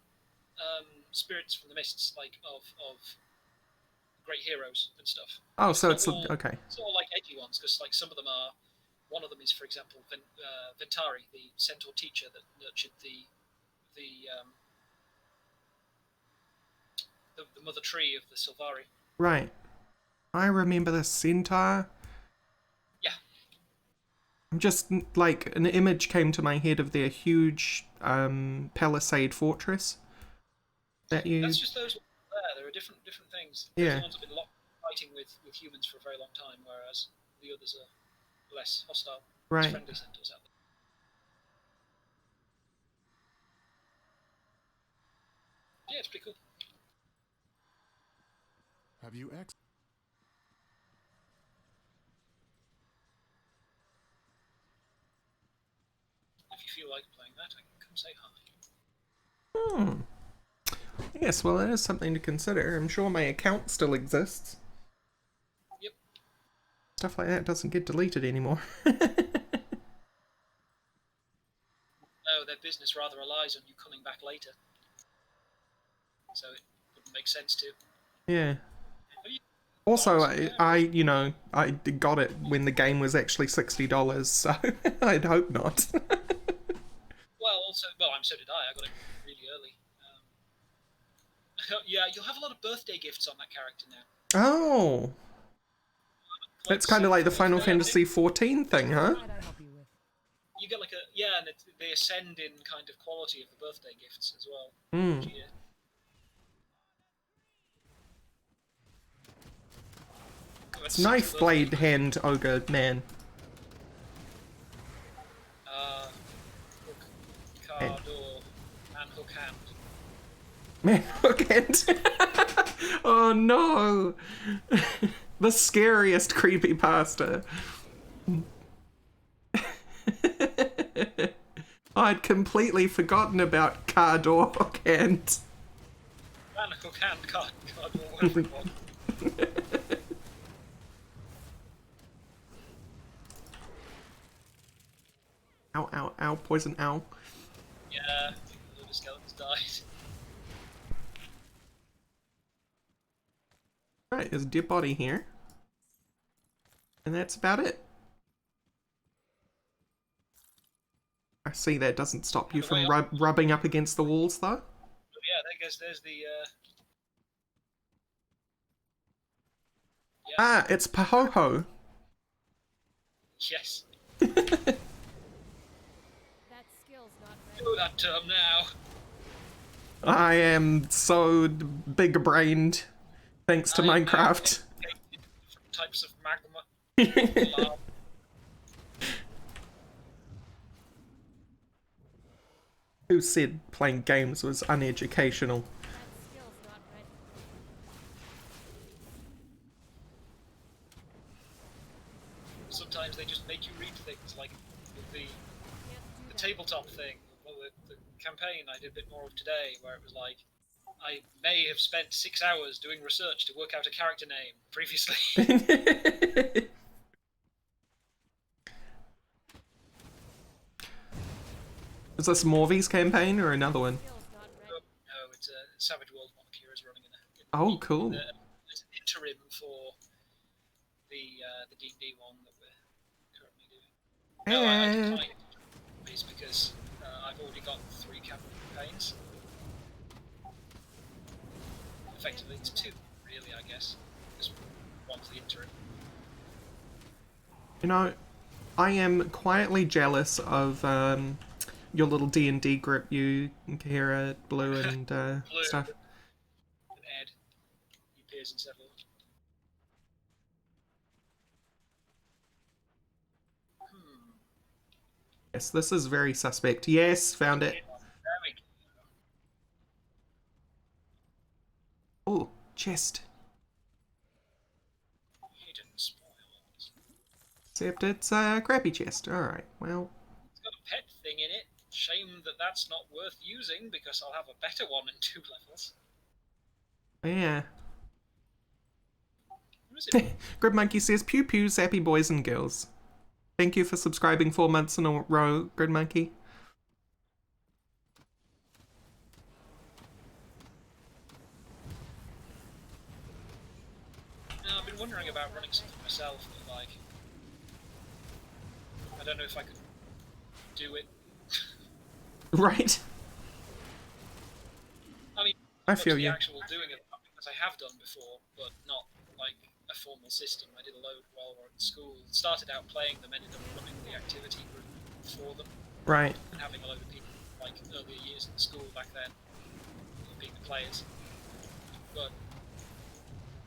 B: spirits from the mists, like of great heroes and stuff.
A: Oh, so it's
B: all,
A: okay.
B: It's all like edgy ones, because like some of them are. One of them is, for example, Ventari, the centaur teacher that nurtured the mother tree of the Sylvari.
A: Right. I remember the centaur.
B: Yeah.
A: I'm just like an image came to my head of their huge palisade fortress. That's
B: just those ones there. There are different things.
A: Yeah.
B: Those ones have been fighting with humans for a very long time, whereas the others are less hostile.
A: Right.
B: Friendly centaurs out there. Yeah, it's pretty cool.
E: Have you
B: If you feel like playing that, I can come say hi.
A: Yes, well, that is something to consider. I'm sure my account still exists.
B: Yep.
A: Stuff like that doesn't get deleted anymore.
B: No, their business rather relies on you coming back later. So it wouldn't make sense to.
A: Yeah. Also, I got it when the game was actually $60, so I'd hope not.
B: So did I. I got it really early. Yeah, you'll have a lot of birthday gifts on that character now.
A: Oh. That's kind of like the Final Fantasy XIV thing, huh?
B: You get like and they ascend in kind of quality of the birthday gifts as well.
A: Hmm. It's knife blade hand ogre man.
B: Hook, car door, and hook hand.
A: Man, hook hand. Oh no. The scariest creepypasta. I'd completely forgotten about car door hook hand.
B: And hook hand, car door, whatever it was.
A: Ow, ow, ow, poison ow.
B: Yeah, I think a load of skeletons died.
A: Right, there's a dead body here. And that's about it. I see that doesn't stop you from rubbing up against the walls, though.
B: Yeah, there's the... Yeah.
A: Ah, it's Pahoho.
B: Yes.
C: That skill's not ready.
B: Do that term now.
A: I am so big-brained, thanks to Minecraft.
B: Different types of magma.
A: Who said playing games was uneducational?
C: That skill's not ready.
B: Sometimes they just make you read things, like the tabletop thing, or the campaign I did a bit more of today, where it was like, I may have spent 6 hours doing research to work out a character name previously.
A: Is this Morvy's campaign or another one?
B: No, it's a Savage World one Kira's running in
A: Oh, cool.
B: It's an interim for the D&D one that we're currently doing. No, I declined it because I've already got 3 campaigns. Effectively, it's 2, really, I guess. Because one's the interim.
A: You know, I am quietly jealous of your little D&D group, you, Kira, Blue, and
B: Blue
A: stuff.
B: and Ed. He appears in several.
A: Yes, this is very suspect. Yes, found it.
B: There we go.
A: Oh, chest.
B: Hidden spoils.
A: Except it's a crappy chest. Alright, well.
B: It's got a pet thing in it. Shame that that's not worth using because I'll have a better one in 2 levels.
A: Yeah.
B: Where is it?
A: Grid Monkey says, pew pew, sappy boys and girls. Thank you for subscribing 4 months in a row, Grid Monkey.
B: I've been wondering about running something myself, but like, I don't know if I could do it.
A: Right.
B: I mean,
A: I feel
B: the
A: you.
B: actual doing it because I have done before, but not like a formal system. I did a load while we were at school. Started out playing them, ended up running the activity group for them,
A: Right.
B: and having a load of people like earlier years in school back then being the players. But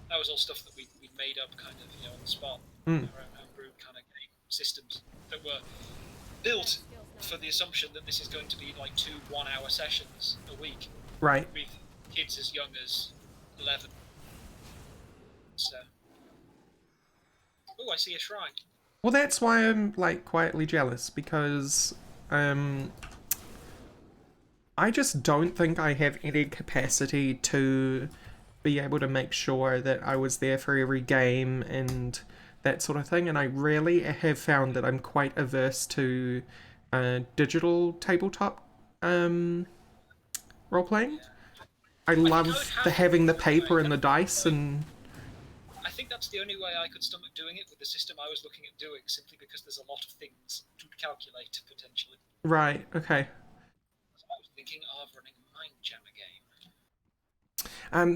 B: that was all stuff that we'd made up kind of, on the spot. Our own homebrewed kind of game systems that were built for the assumption that this is going to be like 2 one-hour sessions a week.
A: Right.
B: With kids as young as 11. So. Oh, I see a shrine.
A: Well, that's why I'm, like, quietly jealous, because, I just don't think I have any capacity to be able to make sure that I was there for every game and that sort of thing, and I really have found that I'm quite averse to digital tabletop role-playing. I love having the paper and the dice, and
B: I think that's the only way I could stomach doing it with the system I was looking at doing, simply because there's a lot of things to calculate, potentially.
A: right, okay.
B: I was thinking of running a Mindjammer game.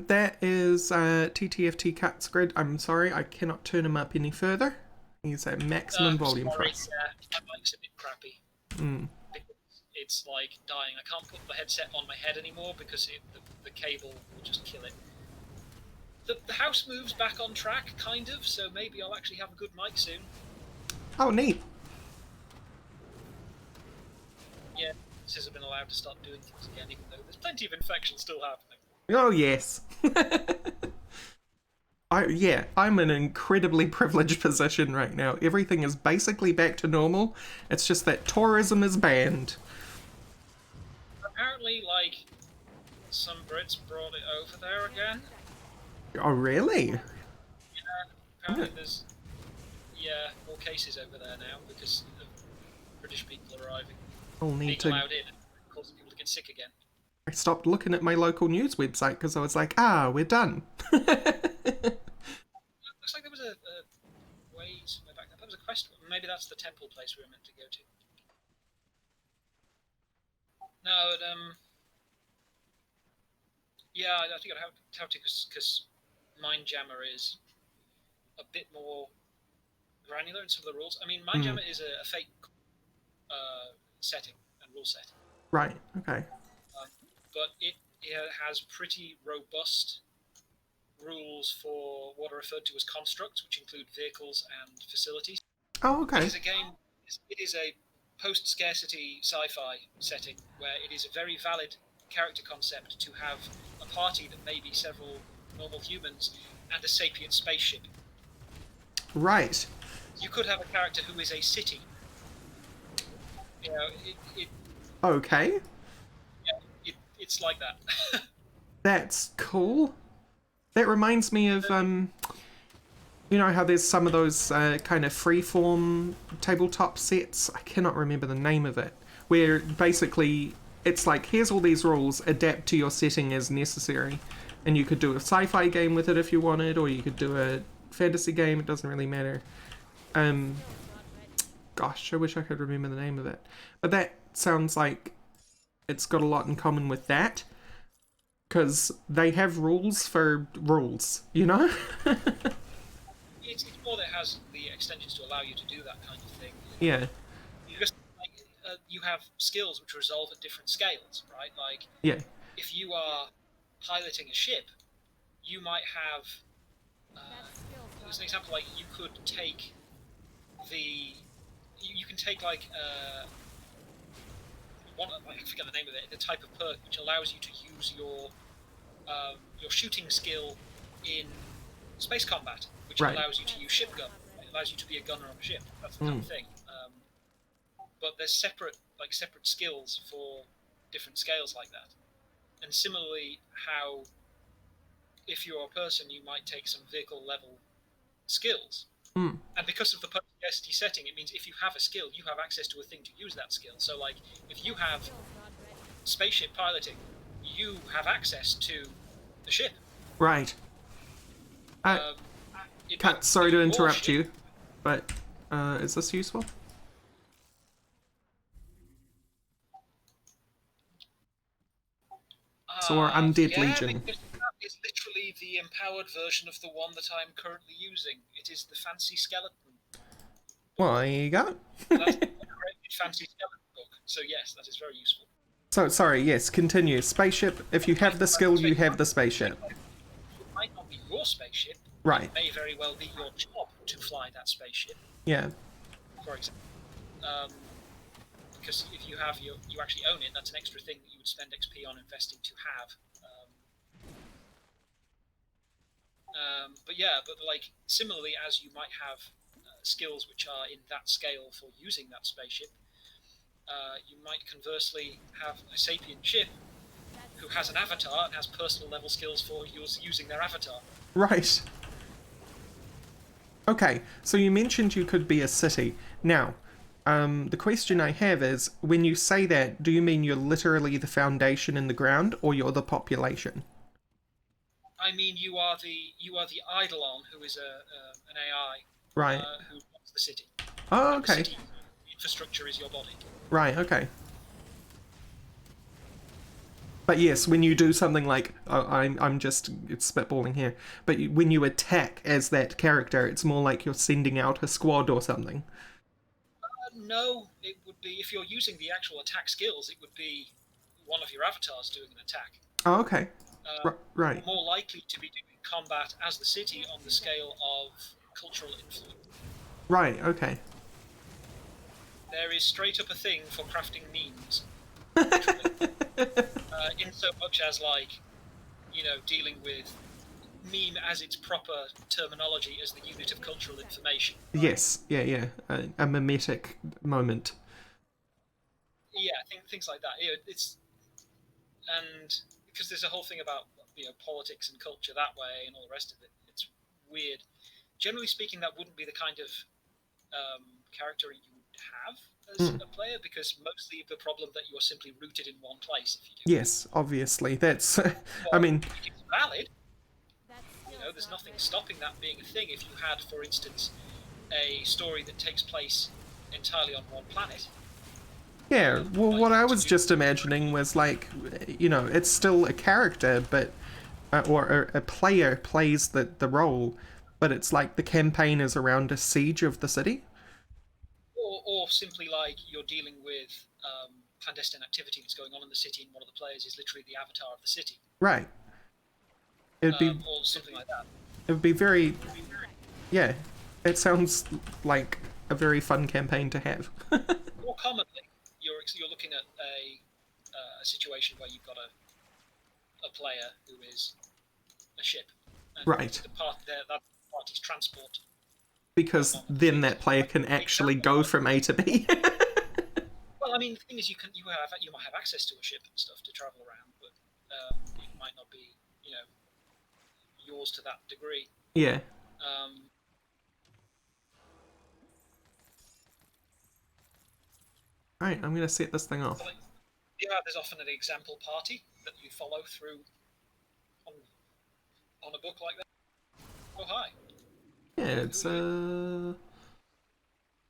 A: That is TTFT Cuts Grid. I'm sorry, I cannot turn him up any further. He's at maximum volume for us.
B: My mic's a bit crappy. It's like dying. I can't put the headset on my head anymore because the cable will just kill it. The house moves back on track, kind of, so maybe I'll actually have a good mic soon.
A: Oh, neat.
B: Yeah, this has been allowed to start doing things again, even though there's plenty of infection still happening.
A: Oh, yes. I'm in an incredibly privileged position right now. Everything is basically back to normal. It's just that tourism is banned.
B: Apparently, like, some Brits brought it over there again.
A: Oh, really?
B: Yeah, apparently there's, more cases over there now because of British people arriving.
A: I'll need
B: being
A: to...
B: allowed in and causing people to get sick again.
A: I stopped looking at my local news website because I was like, we're done.
B: Looks like there was a way back there. That was a quest. Maybe that's the temple place we were meant to go to. No, yeah, I think I'd have to because Mindjammer is a bit more granular in some of the rules. I mean, Mindjammer is a fake setting and rule set.
A: Right, okay.
B: But it has pretty robust rules for what are referred to as constructs, which include vehicles and facilities.
A: Oh, okay.
B: It is a post-scarcity sci-fi setting where it is a very valid character concept to have a party that may be several normal humans and a sapient spaceship.
A: Right.
B: You could have a character who is a city.
A: Okay.
B: It's like that.
A: That's cool. That reminds me of you know how there's some of those kind of freeform tabletop sets? I cannot remember the name of it. Where basically it's like, here's all these rules, adapt to your setting as necessary. And you could do a sci-fi game with it if you wanted, or you could do a fantasy game, it doesn't really matter. Gosh, I wish I could remember the name of it. But that sounds like it's got a lot in common with that. Because they have rules for rules, you know?
B: It's more that it has the extensions to allow you to do that kind of thing.
A: Yeah,
B: Because you have skills which resolve at different scales, right? Like,
A: yeah,
B: if you are piloting a ship, you might have. As an example, like you could take the. You can take like one. I forget the name of it. The type of perk which allows you to use your shooting skill in space combat, which
A: Right.
B: allows you to use ship gun. It allows you to be a gunner on a ship. That's the kind of thing. But there's separate skills for different scales like that. And similarly, how if you're a person, you might take some vehicle level skills.
A: Mm.
B: And because of the personality setting, it means if you have a skill, you have access to a thing to use that skill. So, like, if you have spaceship piloting, you have access to the ship.
A: right. Sorry to interrupt you, but is this useful? So our undead legion.
B: Because that is literally the empowered version of the one that I'm currently using. It is the fancy skeleton.
A: Well, there you go.
B: That's the fancy skeleton book. So yes, that is very useful.
A: So, sorry, yes, continue. Spaceship, if you have the skill, you have the spaceship.
B: It might not be your spaceship.
A: Right,
B: It may very well be your job to fly that spaceship,
A: yeah.
B: for example. Because if you have you actually own it, that's an extra thing that you would spend XP on investing to have. But like similarly, as you might have skills which are in that scale for using that spaceship, you might conversely have a sapient ship who has an avatar and has personal level skills for using their avatar.
A: Right. Okay, so you mentioned you could be a city. Now, the question I have is, when you say that, do you mean you're literally the foundation in the ground, or you're the population?
B: I mean, you are the Eidolon, who is an AI,
A: Right.
B: who runs the city.
A: Oh,
B: And the
A: okay.
B: city infrastructure is your body.
A: Right, okay. But yes, when you do something like, I'm just spitballing here, but when you attack as that character, it's more like you're sending out a squad or something.
B: No, it would be, if you're using the actual attack skills, it would be one of your avatars doing an attack.
A: Oh, okay. Right.
B: More likely to be doing combat as the city on the scale of cultural influence.
A: Right, okay.
B: There is straight up a thing for crafting memes. In so much as, like, dealing with meme as its proper terminology as the unit of cultural information. Right?
A: Yes, yeah. A mimetic moment.
B: Yeah, things like that. And because there's a whole thing about politics and culture that way and all the rest of it. It's weird. Generally speaking, that wouldn't be the kind of character you would have as a player, because mostly the problem that you're simply rooted in one place. If you do.
A: Yes, obviously. That's. I mean.
B: It's valid. There's nothing stopping that being a thing. If you had, for instance, a story that takes place entirely on one planet.
A: Yeah, well, what I was just imagining was like, it's still a character, but or a player plays the role, but it's like the campaign is around a siege of the city.
B: Or simply like you're dealing with clandestine activity that's going on in the city, and one of the players is literally the avatar of the city.
A: Right. It'd be
B: or something like that.
A: It would be very. Yeah, it sounds like a very fun campaign to have.
B: More commonly, you're looking at a situation where you've got a player who is a ship. And
A: Right.
B: That party's transport.
A: Because then that player can actually go from A to B.
B: Well, I mean, the thing is, you might have access to a ship and stuff to travel around, but might not be, yours to that degree.
A: Yeah. Alright, I'm gonna set this thing off.
B: Yeah, there's often an example party that you follow through on a book like that. Oh, hi.
A: Yeah, it's a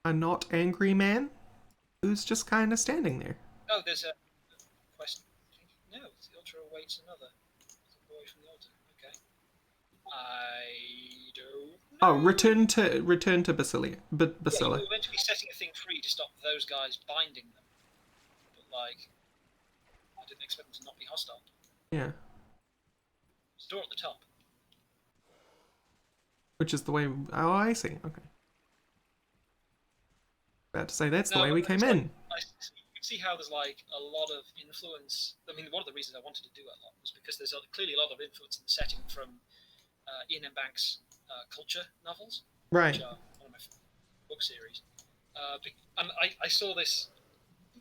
A: not angry man who's just kind of standing there.
B: Oh, there's a quest. No, the altar awaits another. It's a boy from the altar. Okay. I don't know.
A: Oh, return to Basilia.
B: Yeah,
A: Basila.
B: you were meant to be setting a thing free to stop those guys binding them. But, like, I didn't expect them to not be hostile.
A: Yeah.
B: There's a door at the top.
A: Which is the way... Oh, I see. Okay. About to say that's the way we came in.
B: You can see how there's like a lot of influence. I mean, one of the reasons I wanted to do it a lot was because there's clearly a lot of influence in the setting from Ian M. Banks' culture novels,
A: Right.
B: which are one of my book series. And I saw this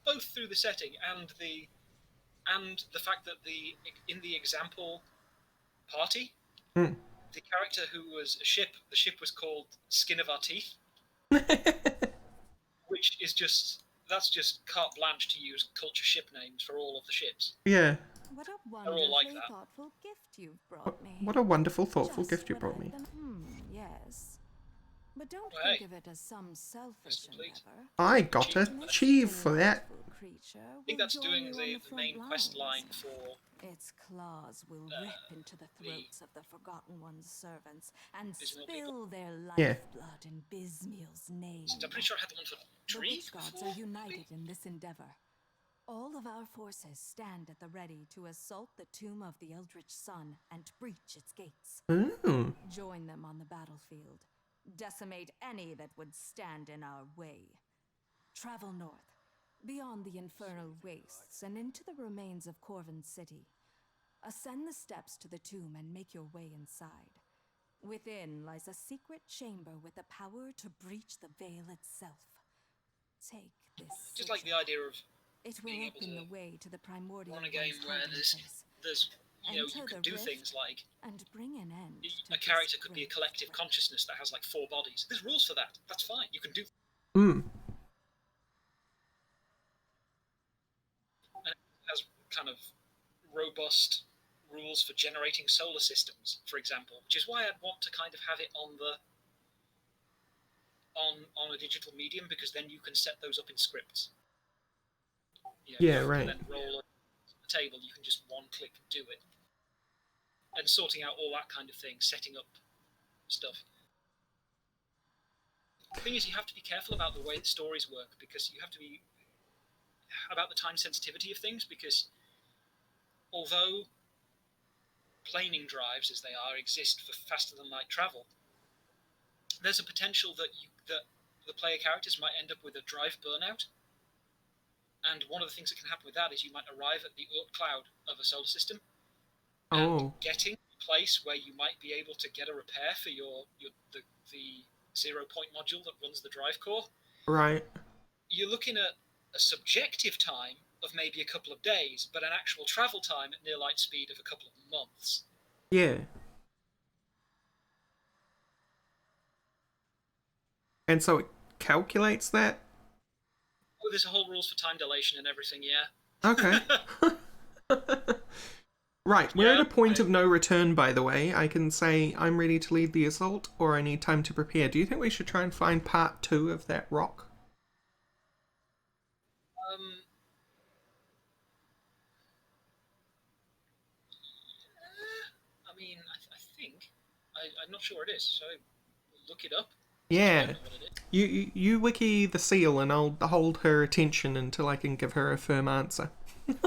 B: both through the setting and the fact that in the example party, the character who was the ship was called Skin of Our Teeth. Which is that's just carte blanche to use culture ship names for all of the ships.
A: Yeah.
D: What a
B: They're all like
D: wonderfully
B: that.
D: thoughtful gift you've brought me.
A: What a wonderful, thoughtful
D: Just
A: gift you
D: what
A: brought
D: I've
A: me.
D: been- yes. But don't
B: Well, hey.
D: think of it as some selfish
B: complete.
D: endeavor.
A: I got a achieve for that.
B: I think that's doing the main quest line for
D: Its claws will rip into the throats of the Forgotten One's servants and
B: Bismil
D: spill their
A: Yeah.
D: lifeblood in Bismil's name.
B: I'm pretty sure I had the one for
D: The
B: Tree
D: witch gods
B: before.
D: are united in this endeavor. All of our forces stand at the ready to assault the tomb of the Eldritch Sun and breach its gates.
A: Ooh.
D: Join them on the battlefield. Decimate any that would stand in our way. Travel north, beyond the infernal wastes and into the remains of Corvin City. Ascend the steps to the tomb and make your way inside. Within lies a secret chamber with the power to breach the veil itself. Take this.
B: Just like the
D: sigil.
B: idea of
D: It will
B: being able
D: open
B: to
D: the way to the primordial
B: run a game
D: one's
B: where
D: hiding
B: there's
D: place
B: you
D: Enter
B: can
D: the
B: do
D: rift
B: things like
D: and bring an end to
B: a character
D: this
B: could be a
D: great
B: collective
D: threat.
B: consciousness that has like 4 bodies. There's rules for that. That's fine. You can do.
A: Mm.
B: And it has kind of robust rules for generating solar systems, for example, which is why I'd want to kind of have it on a digital medium, because then you can set those up in scripts.
A: Yeah,
B: you
A: right.
B: can then roll a table. You can just one click do it, and sorting out all that kind of thing, setting up stuff. The thing is, you have to be careful about the way the stories work, because you have to be about the time sensitivity of things, because although planing drives, as they are, exist for faster than light travel, there's a potential that the player characters might end up with a drive burnout. And one of the things that can happen with that is you might arrive at the Oort cloud of a solar system, and getting a place where you might be able to get a repair for the 0 point module that runs the drive core.
A: Right.
B: You're looking at a subjective time of maybe a couple of days, but an actual travel time at near light speed of a couple of months.
A: Yeah. And so it calculates that?
B: Oh, there's a whole rules for time dilation and everything, yeah.
A: Okay. Right, we're at a point of no return, by the way. I can say I'm ready to lead the assault, or I need time to prepare. Do you think we should try and find part 2 of that rock?
B: I mean, I think. I'm not sure it is, so look it up.
A: Yeah. You wiki the seal, and I'll hold her attention until I can give her a firm answer.
B: Okay.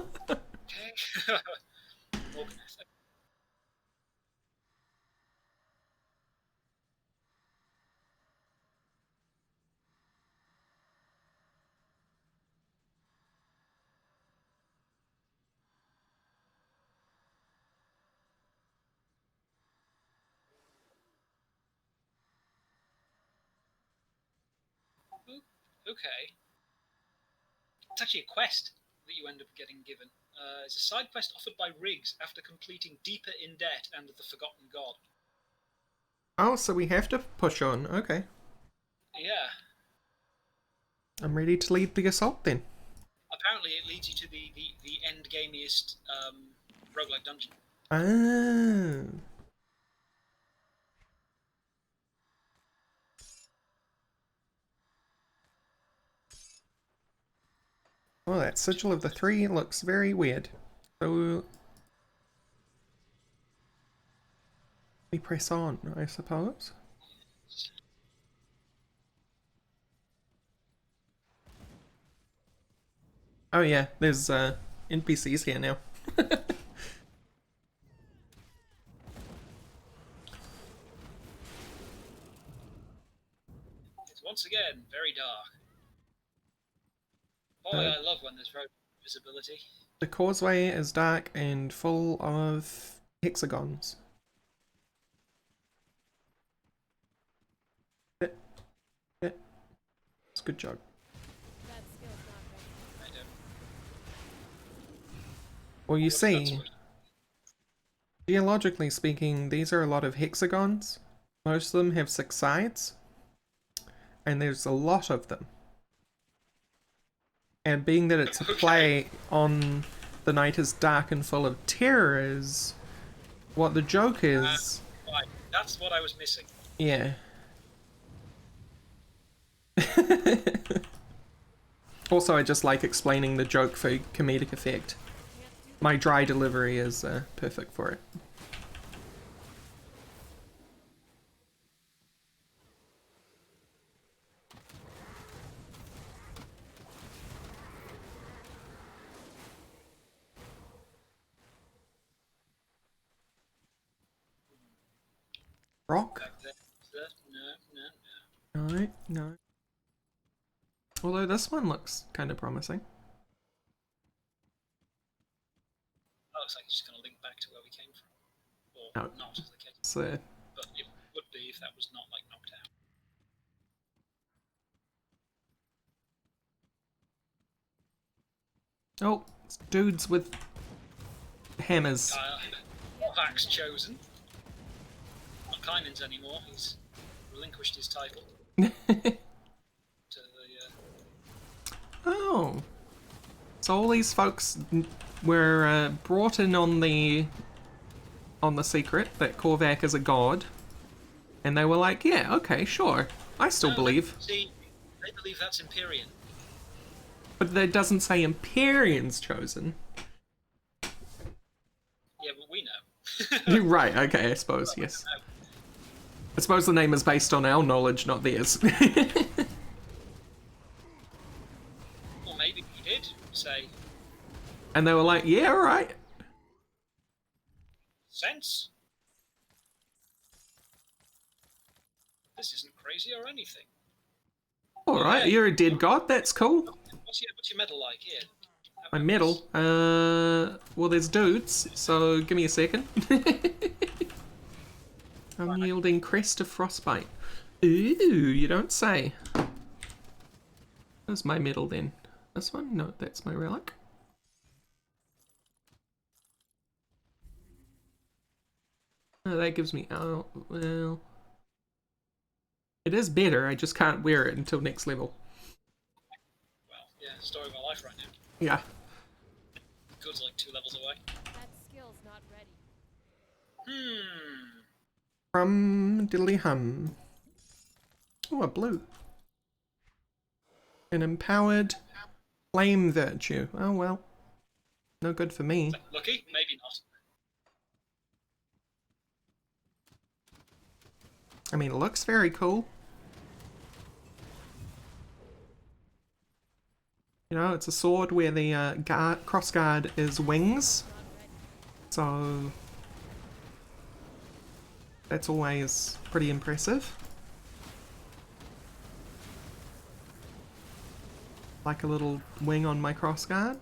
B: Okay. It's actually a quest that you end up getting given. It's a side quest offered by Riggs after completing Deeper in Debt and The Forgotten God.
A: Oh, so we have to push on. Okay.
B: Yeah.
A: I'm ready to lead the assault then.
B: Apparently it leads you to the end gameiest roguelike dungeon.
A: Ah. Well, that Sigil of the Three looks very weird. So we press on, I suppose. Oh yeah, there's NPCs here now.
B: It's once again very dark. Boy, I love when there's very visibility.
A: The causeway is dark and full of hexagons. Yeah, it's a good job.
C: That skill's not ready.
B: I don't.
A: Well, you
B: What's that
A: see,
B: sort?
A: geologically speaking, these are a lot of hexagons. Most of them have 6 sides, and there's a lot of them. And being that it's a play on the night is dark and full of terrors, what the joke is,
B: Right, that's what I was missing.
A: yeah. Also, I just like explaining the joke for comedic effect. My dry delivery is perfect for it. Rock?
B: Back there. No.
A: No, no. Although this one looks kind of promising.
B: That looks like it's just going to link back to where we came from. Or
A: No.
B: not, as the case.
A: So,
B: But it would be if that was not, like, knocked out.
A: oh, it's dudes with hammers.
B: Rorax chosen. Not Kynan's anymore. He's relinquished his title to the.
A: Oh. So all these folks were brought in on the secret that Korvac is a god, and they were like, yeah, okay, sure, I still believe.
B: See, they believe that's Empyrean.
A: But that doesn't say Empyrean's chosen.
B: Yeah, but we know.
A: You're right, okay, I suppose, yes. I suppose the name is based on our knowledge, not theirs.
B: Or maybe he did say
A: And they were like, yeah, alright.
B: sense. This isn't crazy or anything.
A: Alright, you're a dead god, that's cool.
B: What's your medal like here?
A: My medal? Well, there's dudes, so give me a second. Unyielding Crest of Frostbite. Ooh, you don't say. Where's my medal then? This one? No, that's my relic. Oh, that gives me... oh, well... It is better, I just can't wear it until next level.
B: Well, yeah, story of my life right now.
A: Yeah.
B: Good's like 2 levels away.
C: That skill's not ready.
A: From diddly hum. Oh, a blue. An empowered flame virtue. Oh well. No good for me.
B: Lucky? Maybe not.
A: I mean, it looks very cool. You know, it's a sword where the crossguard is wings. So that's always pretty impressive. Like a little wing on my crossguard.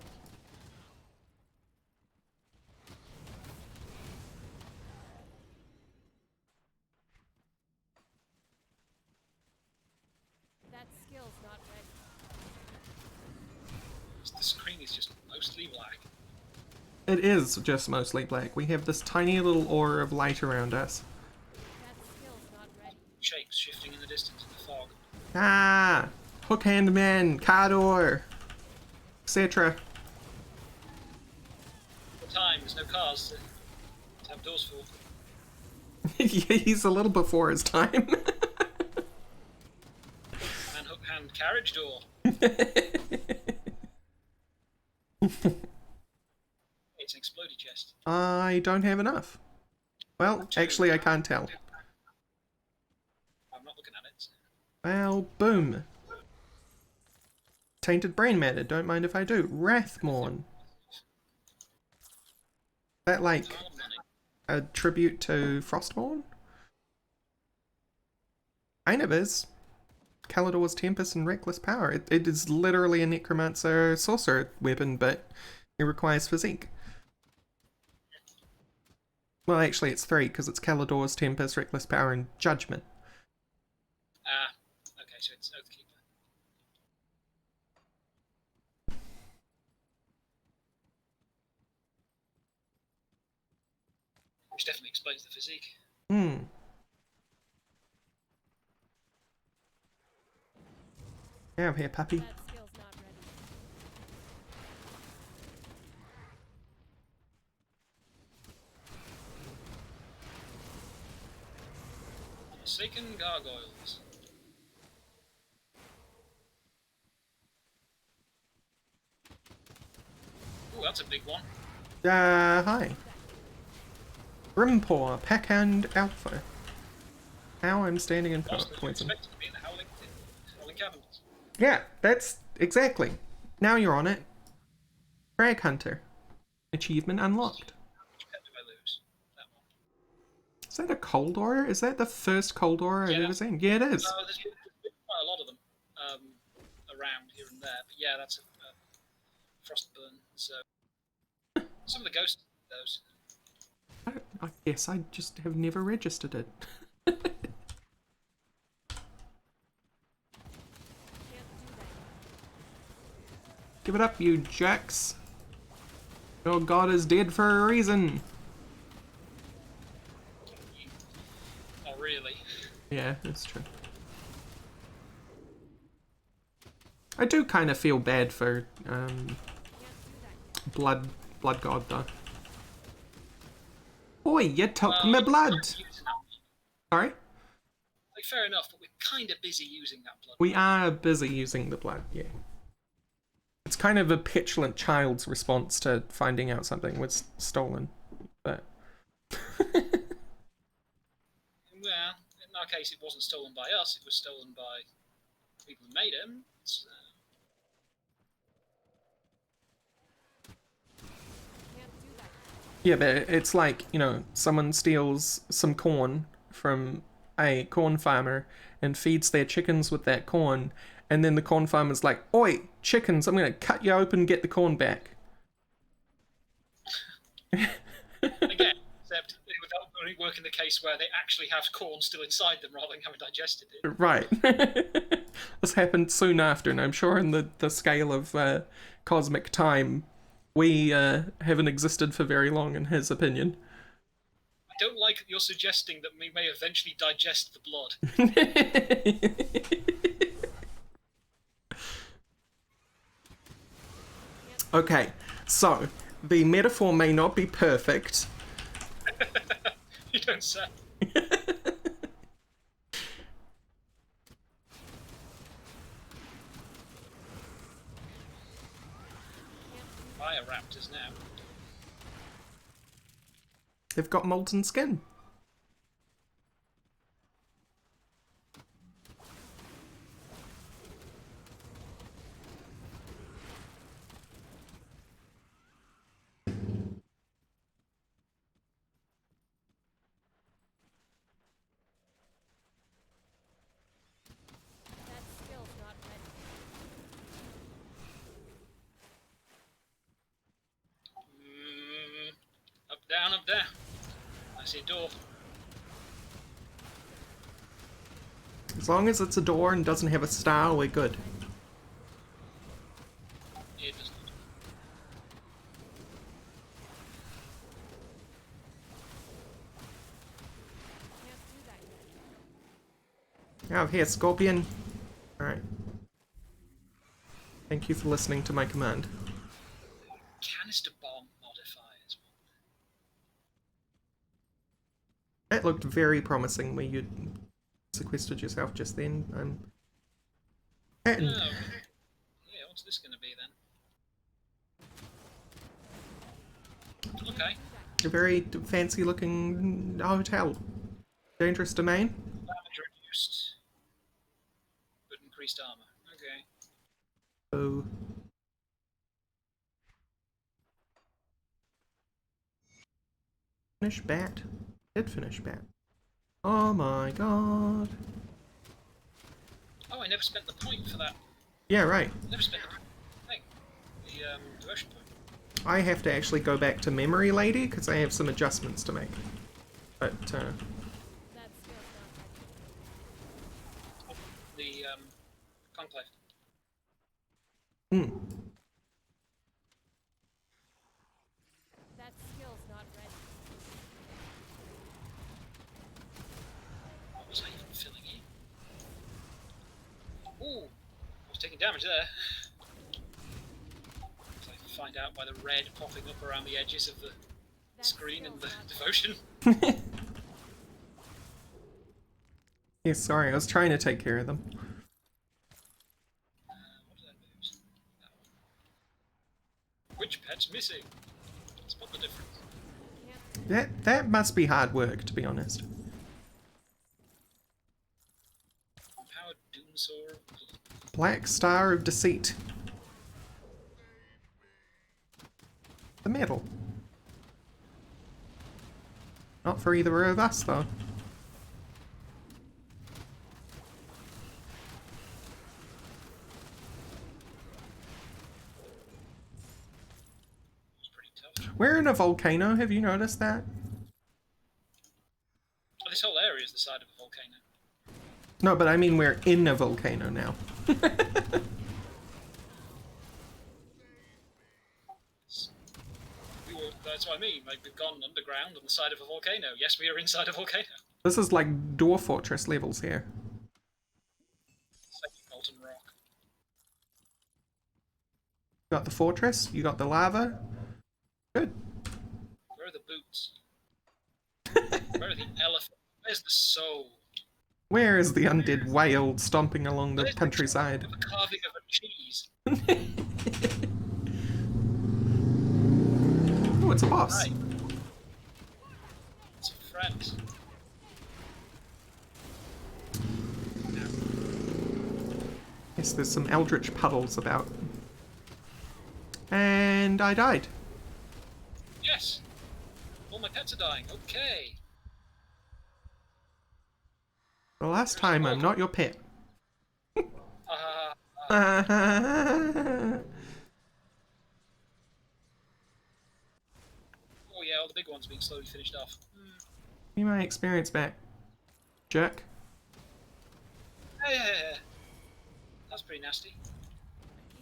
C: That skill's not ready.
B: The screen is just mostly black.
A: It is just mostly black. We have this tiny little aura of light around us.
B: Shapes shifting in the distance in the fog.
A: Ah! Hook hand man, car door, etc.
B: Time, there's no cars to have doors for.
A: He's a little before his time.
B: And hook hand carriage door. It's an exploded chest.
A: I don't have enough. Well, actually, I can't tell.
B: I'm not looking at it.
A: Well, boom. Tainted brain matter, don't mind if I do. Wrathmorn. That like
B: Pile of money.
A: a tribute to Frostmourne? Kind of is. Calidor's Tempest and Reckless Power. It is literally a Necromancer sorcerer weapon, but it requires physique. Well, actually, it's 3, because it's Calidor's Tempest, Reckless Power, and Judgment.
B: Ah, okay, so it's Oathkeeper. Which definitely explains the physique.
A: Hmm. Get over here, puppy.
C: That skill's not ready.
B: Forsaken Gargoyles. Ooh, that's a big one.
A: Hi. Grimpaw, Packhand Alpha. How I'm standing in
B: Lost as you
A: poison.
B: expected to be in the Howling Caverns.
A: Yeah, that's exactly. Now you're on it. Crag Hunter. Achievement unlocked.
B: Which pet did I lose? That one.
A: Is that a cold aura? Is that the first cold aura I've
B: Yeah.
A: ever seen? Yeah, it is.
B: There's been quite a lot of them around here and there, but yeah, that's a frostburn. So some of the ghosts, those.
A: I guess I just have never registered it. Give it up, you jacks. Your god is dead for a reason.
B: Oh, really?
A: Yeah, that's true. I do kind of feel bad for blood god though. Oi, you took my blood. Sorry?
B: Like, fair enough, but we're kind of busy using that blood.
A: We are busy using the blood, yeah. It's kind of a petulant child's response to finding out something was stolen, but...
B: Well, in our case, it wasn't stolen by us, it was stolen by people who made him.
A: Yeah, but it's like, you know, someone steals some corn from a corn farmer and feeds their chickens with that corn, and then the corn farmer's like, "Oi, chickens, I'm gonna cut you open and get the corn back."
B: Again, except without only working the case where they actually have corn still inside them rather than having digested it.
A: Right. This happened soon after, and I'm sure in the scale of cosmic time, we haven't existed for very long, in his opinion.
B: I don't like that you're suggesting that we may eventually digest the blood.
A: Okay, so the metaphor may not be perfect.
B: You don't say. Fire raptors now.
A: They've got molten skin.
C: That skill's not ready.
B: Up, down, up, down. I see a door.
A: As long as it's a door and doesn't have a star, we're good.
B: It does not.
A: Out of here, Scorpion. Alright. Thank you for listening to my command.
B: Canister bomb modifiers.
A: That looked very promising where you sequestered yourself just then. And
B: Oh, yeah, what's this going to be then? Okay.
A: a very fancy looking hotel. Dangerous domain.
B: Damage reduced. But increased armor. Okay.
A: So finish bat. Did finish bat. Oh my god.
B: Oh, I never spent the point for that.
A: Yeah, right.
B: Never spent the thing. The devotion point.
A: I have to actually go back to memory lady because I have some adjustments to make. But
C: That skill's not
B: The conclave.
C: ready. That skill's not ready.
B: What was I even filling in? Ooh, I was taking damage there. So I find out by the red popping up around the edges of the
C: That
B: screen in
C: skill's
B: the
C: not
B: devotion.
A: yeah, sorry, I was trying to take care of them.
B: What did I lose? That one. Which pet's missing? Spot the difference.
A: That must be hard work, to be honest.
B: Empowered Doomsaur.
A: Black Star of Deceit. The medal. Not for either of us, though.
B: It's pretty tough.
A: We're in a volcano, have you noticed that?
B: Oh, this whole area is the side of a volcano.
A: No, but I mean we're in a volcano now.
B: That's what I mean. Like, we've gone underground on the side of a volcano. Yes, we are inside a volcano.
A: This is like Dwarf Fortress levels here.
B: It's like molten rock.
A: You got the fortress, you got the lava. Good.
B: Where are the boots? Where are the elephants? Where's the soul?
A: Where is the undead whale stomping along the
B: Where's
A: countryside?
B: The carving of a cheese.
A: Oh, it's a boss.
B: Right. It's a friend.
A: Yes, there's some eldritch puddles about. And I died.
B: Yes. All my pets are dying. Okay.
A: The last time I'm not your pet.
B: Oh yeah, all the big ones being slowly finished off.
A: Give me my experience back. Jerk.
B: Yeah. That's pretty nasty.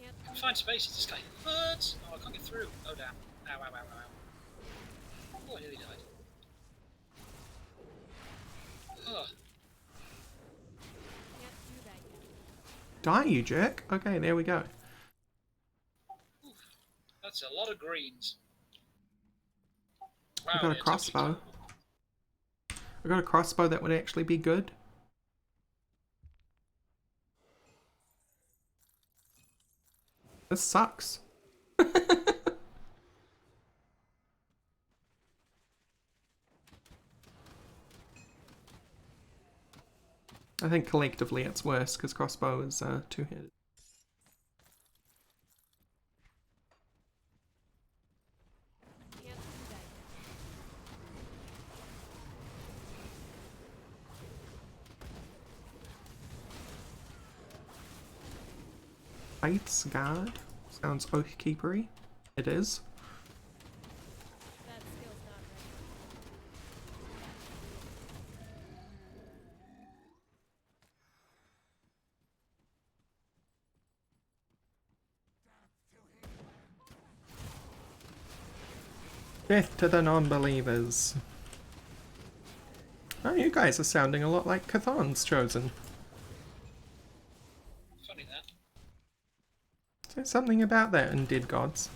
B: I can find spaces. This guy hurts. Oh, I can't get through. Oh damn. Ow, ow, ow, ow, ow. Oh, I nearly died. Ugh.
C: Can't do that yet.
A: Die, you jerk. Okay, there we go.
B: Oof. That's a lot of greens.
A: I
B: Wow,
A: got a
B: yeah,
A: crossbow.
B: totally.
A: I got a crossbow that would actually be good. This sucks. I think collectively it's worse because crossbow is two-handed.
C: Can't do that yet.
A: Faith's Guard. Sounds oath-keepery. It is.
C: That skill's not ready.
A: Death to the non-believers. Oh, you guys are sounding a lot like Cathan's Chosen. something about that in Dead Gods.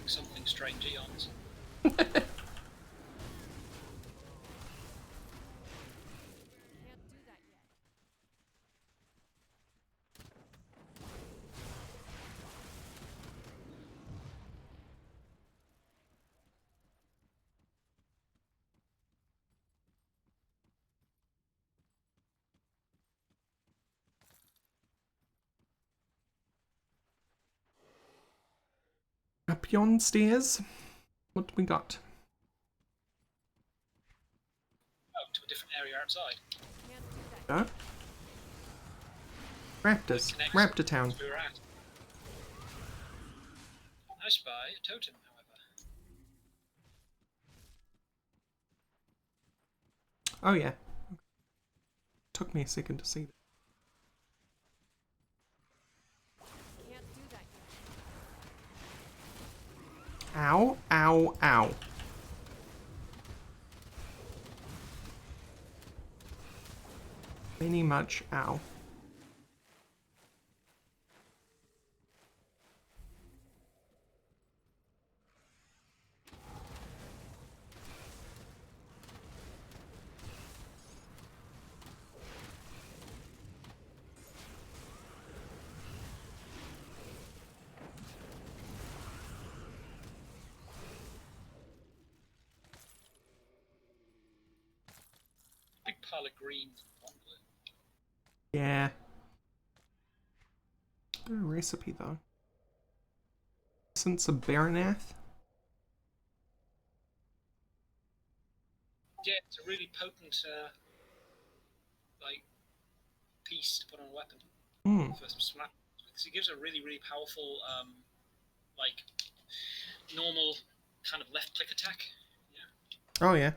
B: Something strange eons.
A: Up yon stairs. What do we got?
B: Oh, to a different area outside.
A: Huh? Raptors.
B: Connects
A: Raptor Town.
B: to where we're at. I spy a totem, however.
A: Oh yeah. Took me a second to see that. Ow, ow, ow. Very much ow.
B: Big pile of green and blue.
A: Yeah. Good recipe though. Essence of Baranath.
B: Yeah, it's a really potent, like, piece to put on a weapon for some smack. Because it gives a really, really powerful, like, normal kind of left click attack. Yeah.
A: Oh yeah.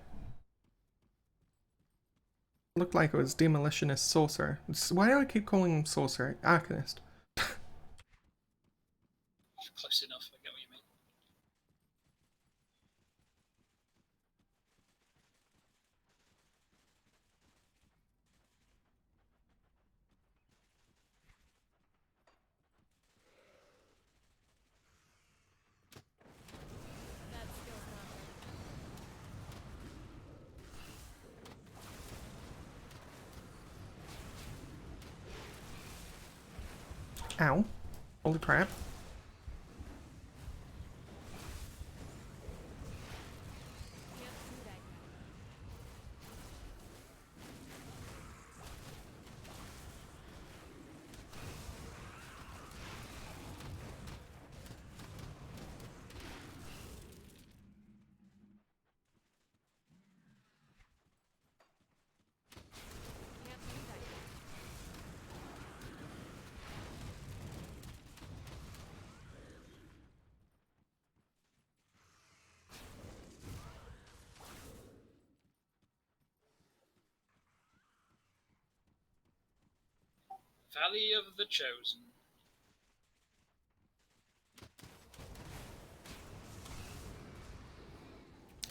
A: Looked like it was Demolitionist Sorcerer. Why do I keep calling him Sorcerer? Arcanist.
B: Close enough, I get what you mean.
A: Ow. Holy crap.
B: Valley of the Chosen.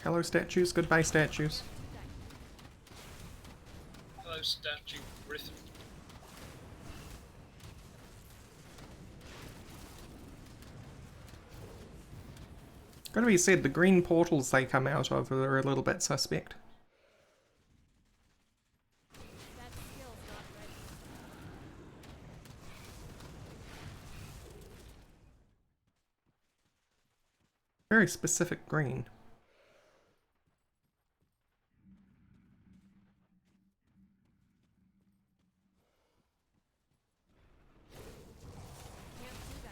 A: Hello statues, goodbye statues.
B: Hello, statue Griffin.
A: Gotta be said, the green portals they come out of are a little bit suspect. Very specific green.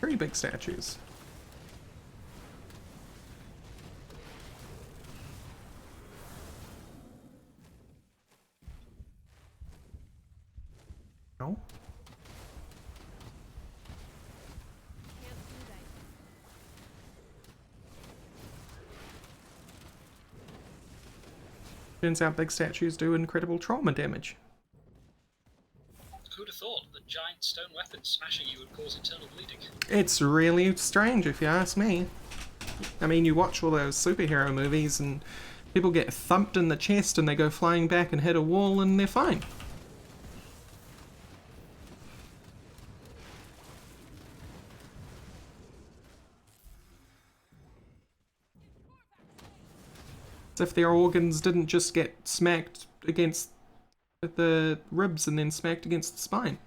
A: Very big statues. No? Turns out big statues do incredible trauma damage.
B: Who'd have thought that giant stone weapons smashing you would cause internal bleeding?
A: It's really strange if you ask me. I mean, you watch all those superhero movies and people get thumped in the chest and they go flying back and hit a wall and they're fine. As if their organs didn't just get smacked against the ribs and then smacked against the spine.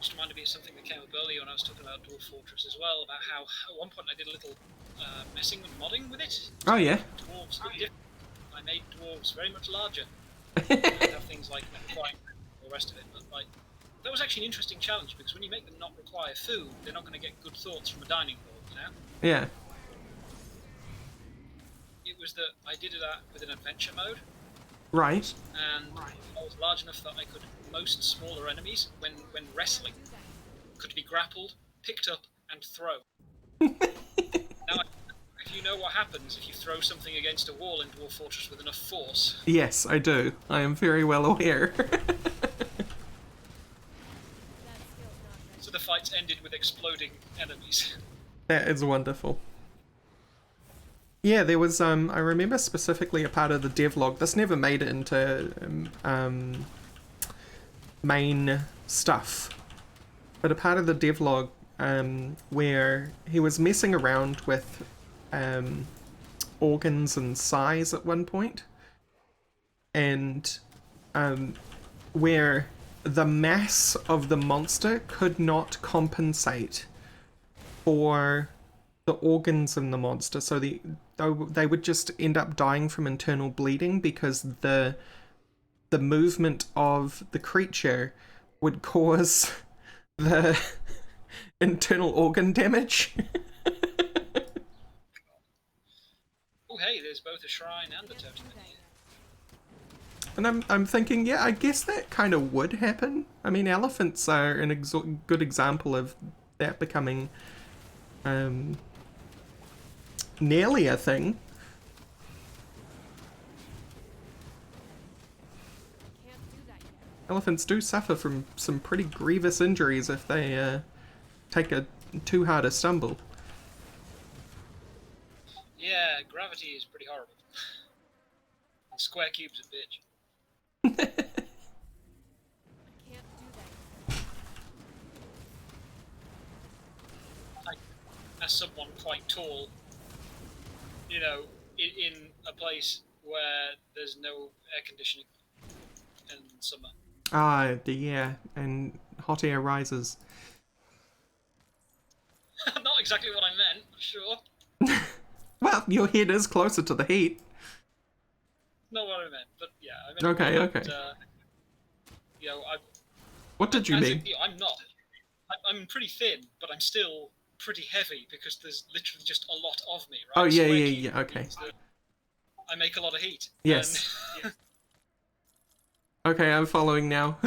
B: Just reminded me of something that came up earlier when I was talking about Dwarf Fortress as well, about how at one point I did a little messing with modding with it.
A: Oh yeah.
B: Dwarves look different. I made dwarves very much larger. And have things like require all the rest of it, but like that was actually an interesting challenge because when you make them not require food, they're not going to get good thoughts from a dining board, you know?
A: Yeah.
B: It was that I did that with an adventure mode,
A: Right.
B: and I was large enough that I could most smaller enemies, when wrestling, could be grappled, picked up, and thrown. Now, if you know what happens if you throw something against a wall in Dwarf Fortress with enough force.
A: Yes, I do. I am very well aware.
B: So the fights ended with exploding enemies.
A: That is wonderful. Yeah, there was, I remember specifically a part of the devlog. This never made it into main stuff. But a part of the devlog where he was messing around with organs and size at one point. And where the mass of the monster could not compensate for the organs in the monster, so they would just end up dying from internal bleeding because the movement of the creature would cause the internal organ damage.
B: Oh hey, there's both a shrine and a totem in here.
A: And I'm thinking, yeah, I guess that kind of would happen. I mean, elephants are an good example of that becoming nearly a thing. Elephants do suffer from some pretty grievous injuries if they take a too hard a stumble.
B: Yeah, gravity is pretty horrible. And square cube's a bitch. As someone quite tall, you know, in a place where there's no air conditioning in summer.
A: Ah, yeah, and hot air rises.
B: Not exactly what I meant, sure.
A: Well, your head is closer to the heat.
B: Not what I meant, but yeah, I meant.
A: Okay.
B: You know,
A: What did you mean?
B: I'm not. I'm pretty thin, but I'm still pretty heavy because there's literally just a lot of me, right?
A: Oh, yeah,
B: Square
A: yeah,
B: cube
A: yeah, okay.
B: means that I make a lot of heat.
A: Yes.
B: And
A: Okay, I'm following now.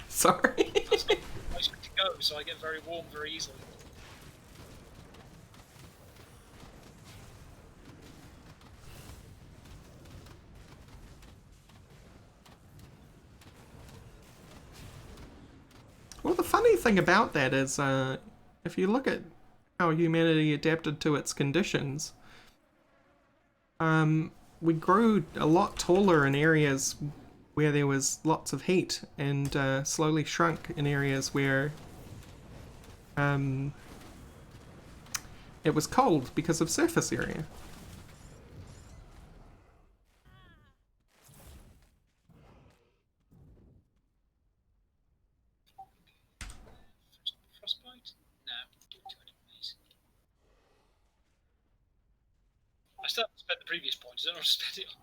A: Sorry.
B: that's not the place to go, so I get very warm very easily.
A: Well, the funny thing about that is, if you look at how humanity adapted to its conditions, we grew a lot taller in areas where there was lots of heat, and slowly shrunk in areas where it was cold because of surface area.
B: Frostbite? No, do it to enemies. I still haven't spent the previous points. I don't want to spend it.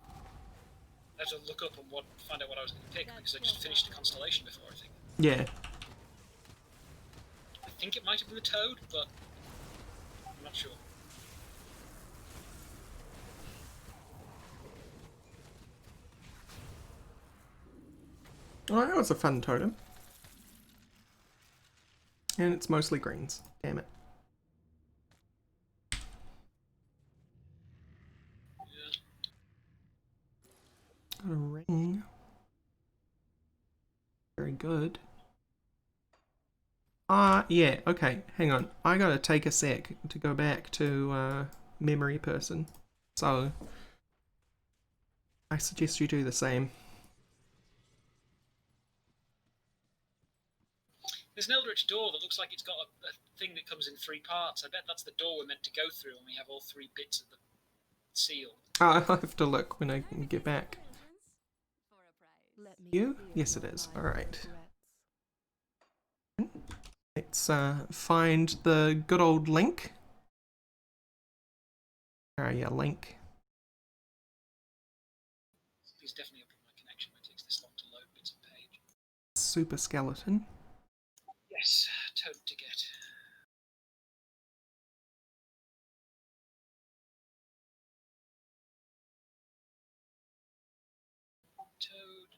B: I have to look up and find out what I was going to pick because I just finished a constellation before, I think.
A: Yeah.
B: I think it might have been the toad, but I'm not sure.
A: Oh, that was a fun totem. And it's mostly greens. Damn it.
B: Yeah.
A: Got a ring. Very good. Yeah, okay, hang on. I gotta take a sec to go back to memory person. So, I suggest you do the same.
B: There's an eldritch door that looks like it's got a thing that comes in 3 parts. I bet that's the door we're meant to go through, and we have all 3 bits of the seal.
A: I'll have to look when I get back.
C: Let me
A: You?
C: clear
A: Yes, it
C: your
A: is.
C: mind of
A: Alright.
C: regrets.
A: Let's find the good old link. Yeah, link.
B: He's definitely up with my connection. It takes this long to load bits of page.
A: Super skeleton.
B: Yes, toad to get. Toad and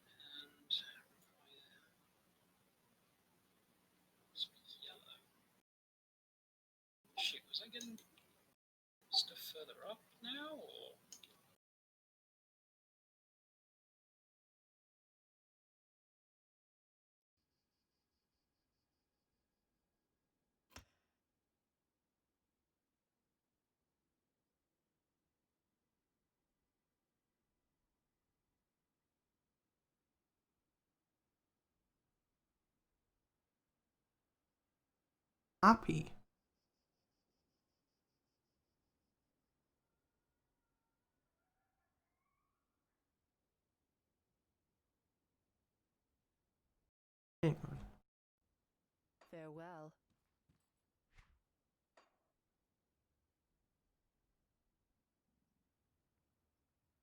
B: yellow. Shit, was I getting stuff further up now, or?
A: Happy. Hang on.
C: Farewell.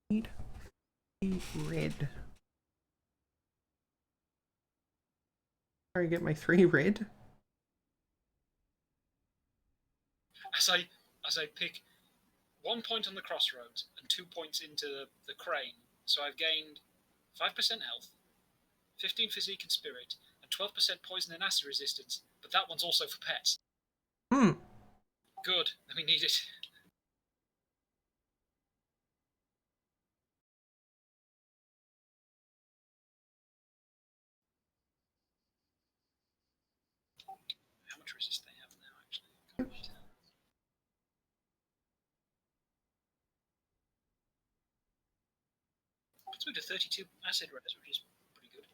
A: Need the red. Try to get my 3 red.
B: As I pick 1 point on the crossroads and 2 points into the crane, so I've gained 5% health, 15 physique and spirit, and 12% poison and acid resistance. But that one's also for pets.
A: Hmm.
B: Good, then we need it. How much resist they have now, actually? Puts me to 32 acid res, which is pretty good.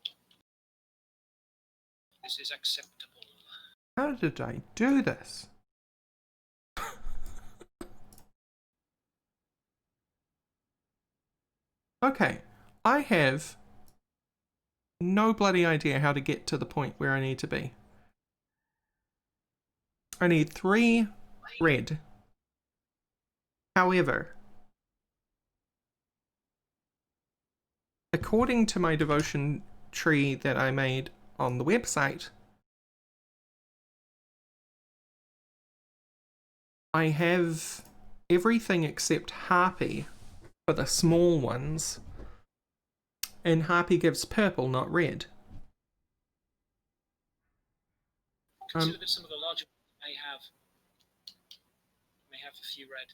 B: This is acceptable.
A: How did I do this? Okay, I have no bloody idea how to get to the point where I need to be. I need 3 red. However, according to my devotion tree that I made on the website, I have everything except Harpy for the small ones, and Harpy gives purple, not red.
B: Consider that some of the larger may have a few red.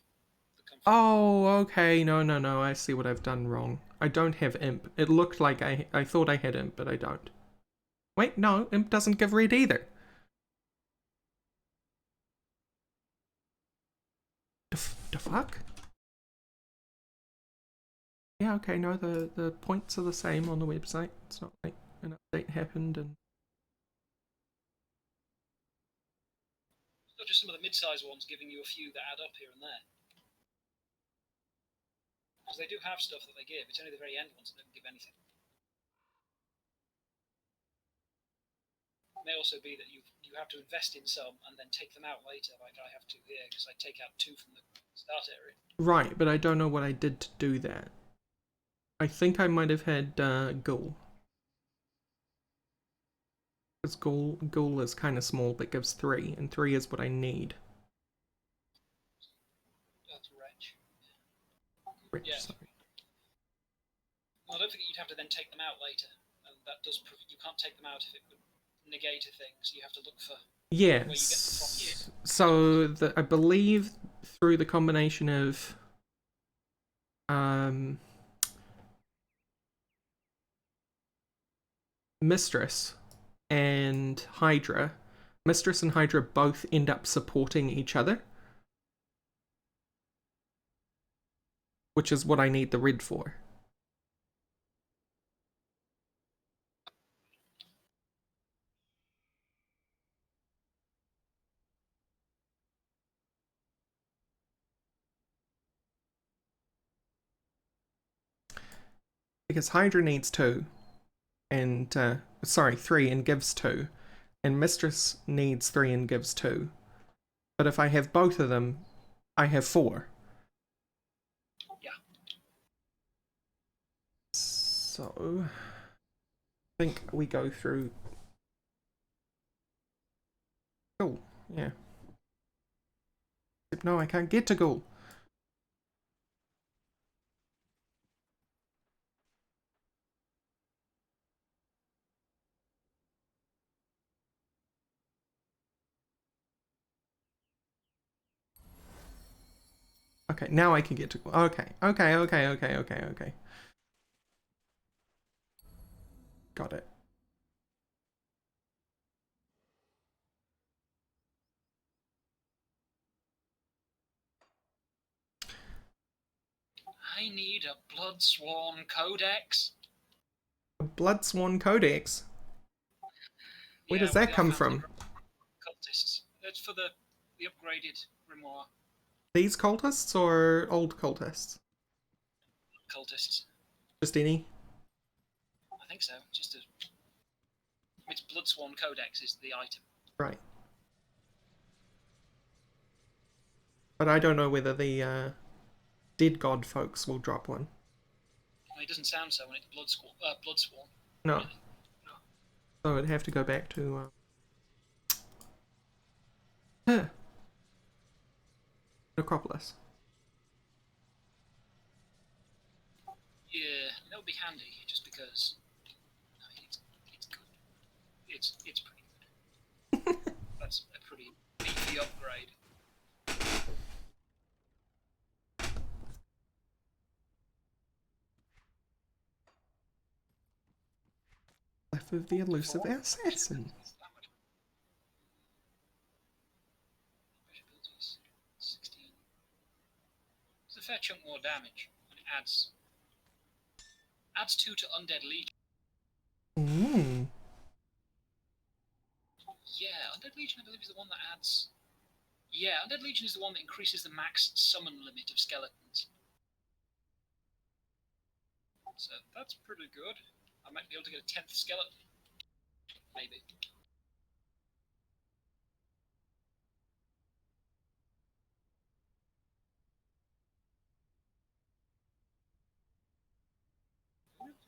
A: Oh, okay. No. I see what I've done wrong. I don't have Imp. It looked like I thought I had Imp, but I don't. Wait, no, Imp doesn't give red either. The fuck? Yeah, okay, no, the points are the same on the website. It's not like an update happened and...
B: Not just some of the mid-sized ones giving you a few that add up here and there. Because they do have stuff that they give. It's only the very end ones that don't give anything. It may also be that you have to invest in some and then take them out later, like I have to here, because I take out 2 from the start area.
A: Right, but I don't know what I did to do that. I think I might have had Ghoul. Because Ghoul is kind of small but gives 3, and 3 is what I need.
B: That's Wretch.
A: Rich,
B: Yeah.
A: sorry.
B: Well, I don't think you'd have to then take them out later. And that does you can't take them out if it would negate a thing, so you have to look for
A: Yeah,
B: where you get them from here.
A: So I believe through the combination of Mistress and Hydra, Mistress and Hydra both end up supporting each other, which is what I need the red for. Because Hydra needs 2, and, sorry, 3 and gives 2, and Mistress needs 3 and gives 2. But if I have both of them, I have 4.
B: Yeah.
A: So, I think we go through. Ghoul, yeah. Except no, I can't get to Ghoul. Okay, now I can get to Ghoul. Okay. Got it.
B: I need a Bloodsworn Codex.
A: A Bloodsworn Codex. Where does that come from?
B: Cultists. That's for the upgraded grimoire.
A: These cultists or old cultists?
B: Cultists.
A: Just any?
B: I think so. Just a. It's Bloodsworn Codex is the item.
A: Right. But I don't know whether the dead god folks will drop one.
B: Well, it doesn't sound so when it's Bloodsworn.
A: No.
B: Really. No.
A: So I'd have to go back to Necropolis.
B: Yeah, that would be handy, just because. I mean, it's good. It's pretty good. That's a pretty beefy upgrade.
A: Life of the elusive assassin.
B: 16. It's a fair chunk more damage, and it adds 2 to Undead Legion.
A: Mm.
B: Yeah, Undead Legion, I believe, is the one that adds. Yeah, Undead Legion is the one that increases the max summon limit of skeletons. So that's pretty good. I might be able to get a 10th skeleton. Maybe.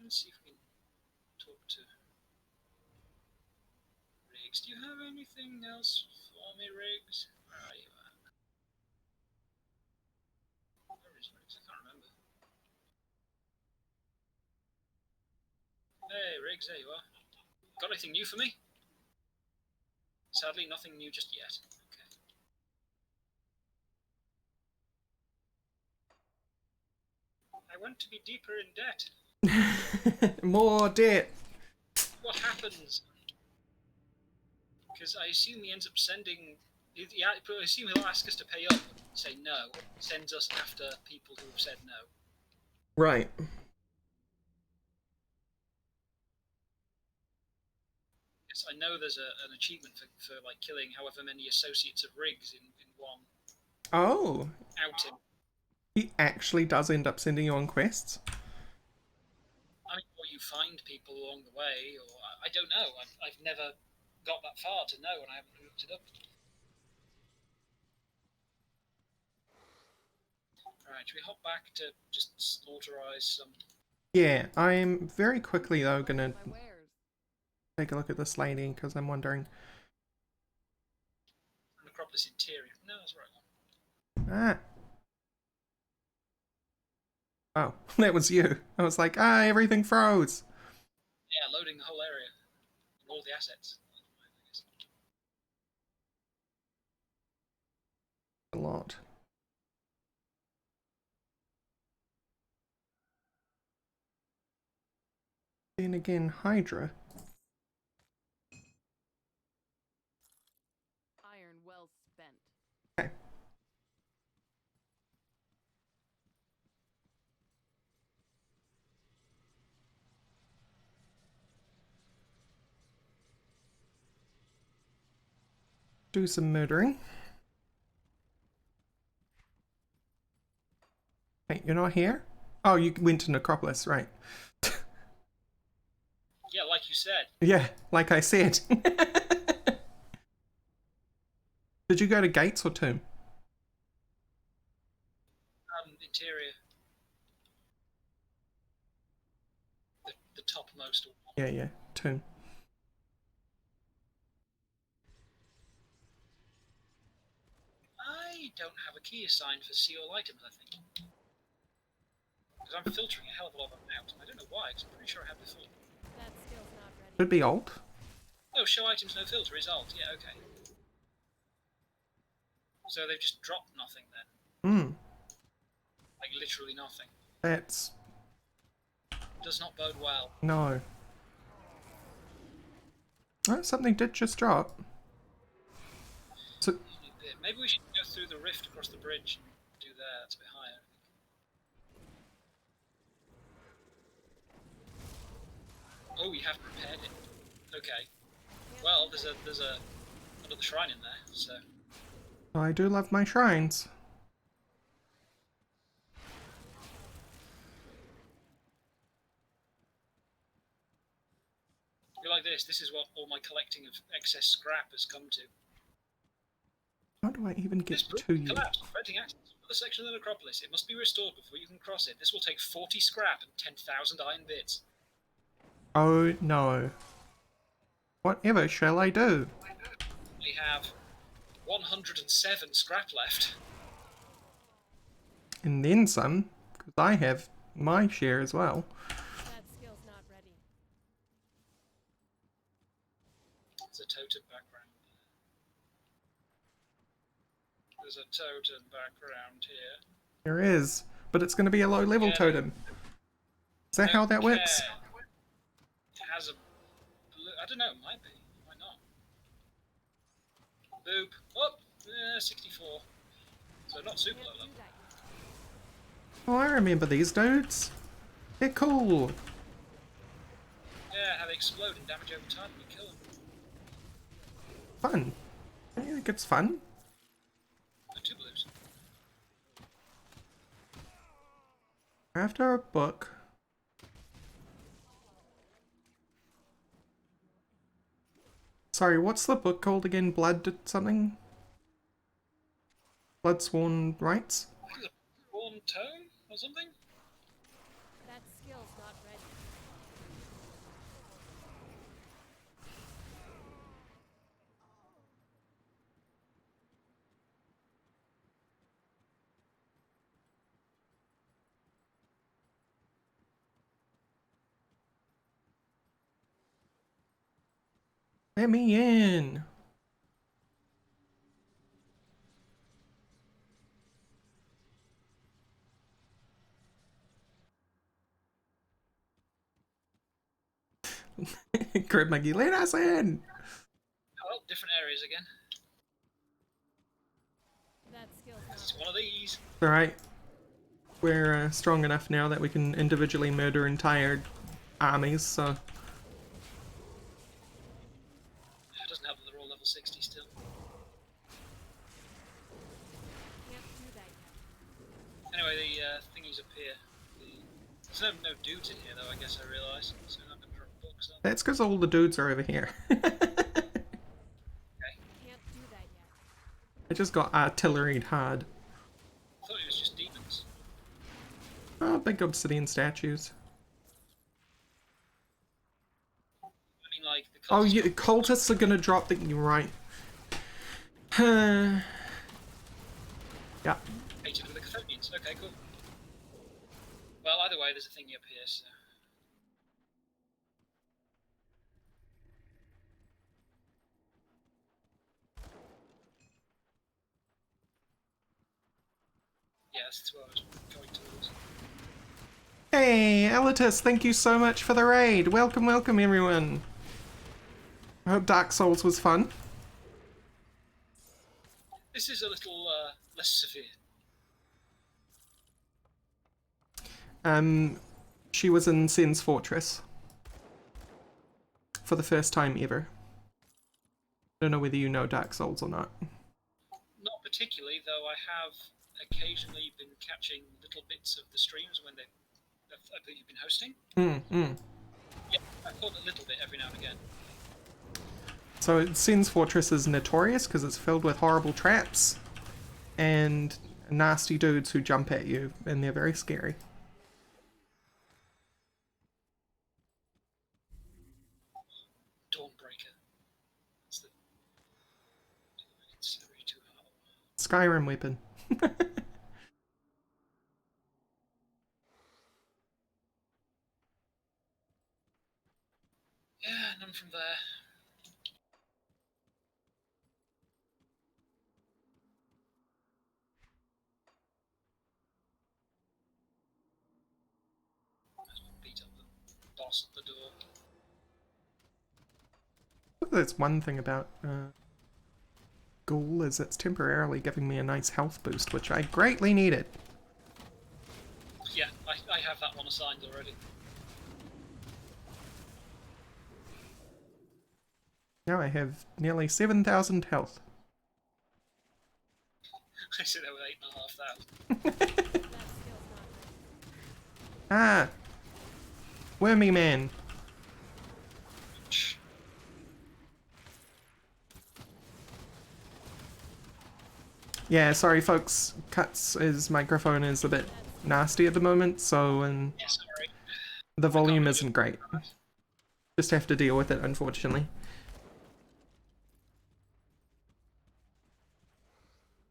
B: Let's see if we can talk to Riggs. Do you have anything else for me, Riggs? Where are you at? Where is Riggs? I can't remember. Hey, Riggs, there you are. Got anything new for me? Sadly, nothing new just yet. Okay. I want to be deeper in debt.
A: More debt.
B: What happens? Because I assume he ends up sending. Yeah, I assume he'll ask us to pay up. Say no. Sends us after people who have said no.
A: Right.
B: Yes, I know there's an achievement for like killing however many associates of Riggs in one
A: Oh.
B: outing.
A: He actually does end up sending you on quests?
B: I mean, or you find people along the way, or I don't know. I've never got that far to know, and I haven't looked it up. Alright, should we hop back to just slaughterize some?
A: Yeah, I'm very quickly though gonna
C: My wares.
A: take a look at this lady because I'm wondering.
B: Necropolis Interior. No, that's the right one.
A: Ah. Oh, that was you. I was like, everything froze.
B: Yeah, loading the whole area. All the assets.
A: A lot. Then again, Hydra.
C: well spent.
A: Okay. Do some murdering. Wait, you're not here? Oh, you went to Necropolis, right.
B: Yeah, like you said.
A: Yeah, like I said. Did you go to Gates or Tomb?
B: Interior. The topmost one.
A: Yeah, Tomb.
B: I don't have a key assigned for see all items, I think. Because I'm filtering a hell of a lot of them out. I don't know why, because I'm pretty sure I have before.
C: That skill's not ready.
A: Should be Alt.
B: Oh, show items no filter is alt. Yeah, okay. So they've just dropped nothing then. Like literally nothing.
A: That's...
B: Does not bode well.
A: no. Oh, something did just drop. So,
B: Maybe we should go through the rift across the bridge and do that. That's a bit higher. Oh, we haven't repaired it. Okay. Well, there's another shrine in there, so.
A: I do love my shrines.
B: You're like this. This is what all my collecting of excess scrap has come to.
A: How do I even get
B: This bridge
A: to you?
B: collapsed, preventing access to the section of the necropolis. It must be restored before you can cross it. This will take 40 scrap and 10,000 iron bits.
A: Oh no. Whatever shall I do?
B: We have 107 scrap left.
A: And then some, because I have my share as well.
C: That skill's not ready.
B: There's a totem background. There's a totem background here.
A: There is, but it's going to be a low level
B: Yeah.
A: totem. Is that how that works?
B: It has a blue, I don't know, it might be. Why not? Boop. Oh, 64. So not super low level.
A: Oh, I remember these dudes. They're cool.
B: Yeah, how they explode and damage over time when you kill them.
A: Fun. I think it's fun.
B: No, 2 blues.
A: After a book. Sorry, what's the book called again? Blood something? Bloodsworn Rites?
B: I think it's a Born Tome or something?
C: That skill's not ready.
A: Let me in. Crib Maggie, let us in.
B: Oh, different areas again.
C: That skill's
B: It's
C: not
B: one of these.
A: Alright. We're strong enough now that we can individually murder entire armies, so...
B: It doesn't help that they're all level 60 still.
C: Can't do that yet.
B: Anyway, the thingies up here. There's no dudes in here though, I guess I realise. So I'm not going to drop books on.
A: That's because all the dudes are over here.
C: Can't do that yet.
A: I just got artilleried hard.
B: I thought it was just demons.
A: Oh, big obsidian statues.
B: I mean, like, the
A: Oh,
B: cultists-
A: yeah, cultists are gonna drop the... You're right. Yeah.
B: Hated with the Chthonians. Okay, cool. Well, either way, there's a thingy up here, so. Yeah, that's what I was going towards.
A: Hey, Elitus, thank you so much for the raid. Welcome, welcome, everyone. I hope Dark Souls was fun.
B: This is a little less severe.
A: She was in Sen's Fortress for the first time ever. Don't know whether you know Dark Souls or not.
B: Not particularly, though I have occasionally been catching little bits of the streams when I believe you've been hosting. Yeah, I've caught a little bit every now and again.
A: So Sen's Fortress is notorious because it's filled with horrible traps and nasty dudes who jump at you, and they're very scary.
B: Dawnbreaker. That's the. It's really too hard.
A: Skyrim weapon.
B: Yeah, none from there. Beat up the boss at the door.
A: That's one thing about Ghoul is it's temporarily giving me a nice health boost, which I greatly needed.
B: Yeah, I have that one assigned already.
A: Now I have nearly 7,000 health.
B: I sit there with 8,500.
A: Ah! Wormy man. Yeah, sorry folks, Cuts' microphone is a bit nasty at the moment, so
B: Yeah, sorry.
A: the volume isn't great. Just have to deal with it, unfortunately.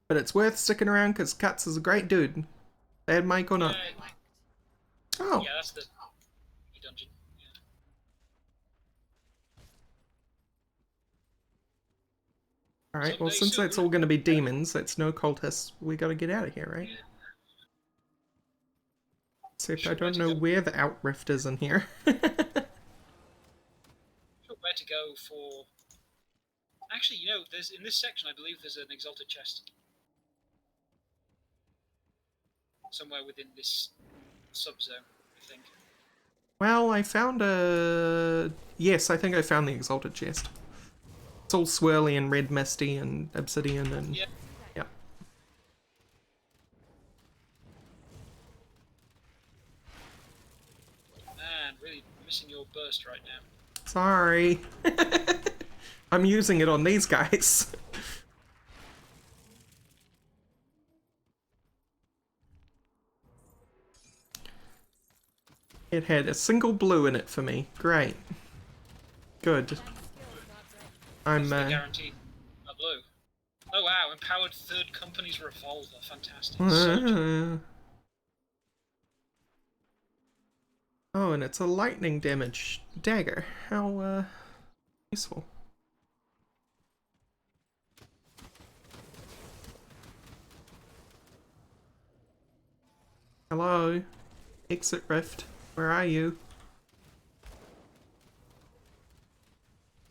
A: But it's worth sticking around because Cuts is a great dude. Bad mic or not. Oh,
B: Yeah, that's the dungeon. Yeah.
A: alright, well
B: Someday
A: since that's
B: soon.
A: all going to be demons, that's no cultists, we gotta get out of here, right? Except I don't know where the out rift is in here.
B: Sure, where to go for. Actually, you know, there's in this section, I believe there's an exalted chest somewhere within this subzone. I think.
A: Well, I found a... Yes, I think I found the exalted chest. It's all swirly and red misty and obsidian and...
B: Yeah.
A: Yeah.
B: Man, really missing your burst right now.
A: Sorry. I'm using it on these guys. It had a single blue in it for me. Great. Good. I'm,
B: That's the guaranteed a blue. Oh wow, empowered third company's revolver. Fantastic.
A: Oh, and it's a lightning damage dagger. How, useful. Hello? Exit rift. Where are you?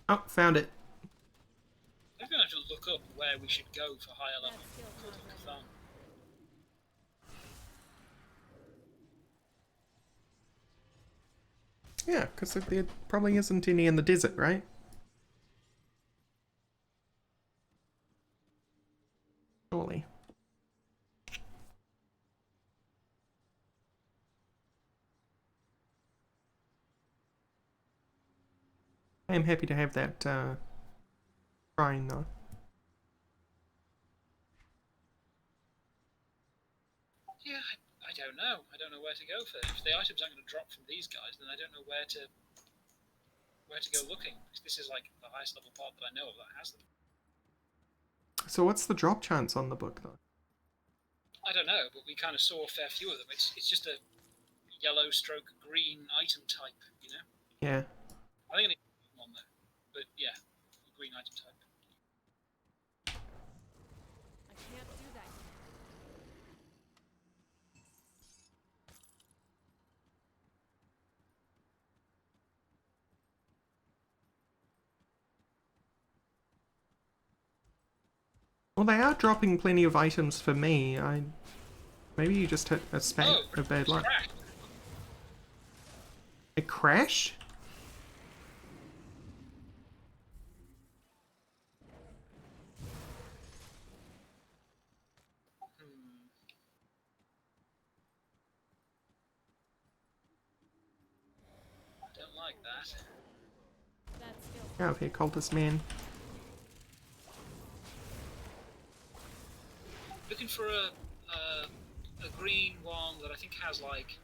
A: Oh, found it.
B: We're going to have to look up where we should go for higher level. Fun.
A: Yeah, because there probably isn't any in the desert, right? Surely. I am happy to have that shrine, though.
B: Yeah, I don't know. I don't know where to go for it. If the items aren't going to drop from these guys, then I don't know where to go looking. This is like the highest level part that I know of that has them.
A: So what's the drop chance on the book, though?
B: I don't know, but we kind of saw a fair few of them. It's just a yellow stroke green item type, you know?
A: Yeah.
B: I think I need one though. But yeah, green item type.
C: I can't do that.
A: Well, they are dropping plenty of items for me. Maybe you just hit a
B: Oh,
A: bad luck.
B: crash.
A: A crash?
B: I don't like that.
A: Get out of here, cultist man.
B: Looking for a green one that I think has like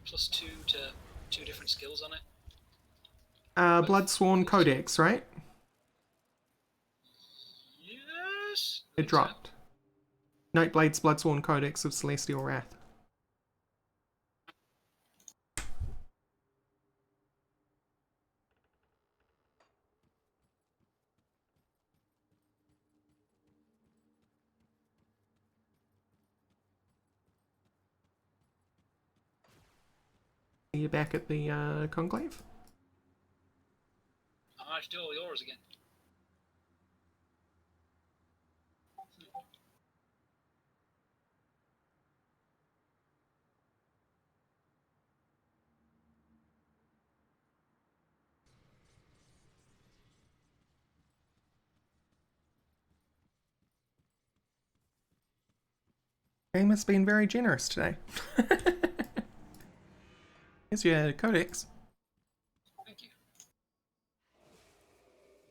B: +2 to 2 different skills on it.
A: Bloodsworn Codex, right?
B: Yes. I
A: It
B: think so.
A: dropped. Nightblade's Bloodsworn Codex of Celestial Wrath. Are you back at the conclave?
B: I have to do all yours again.
A: Game has been very generous today. Here's your codex.
B: Thank you.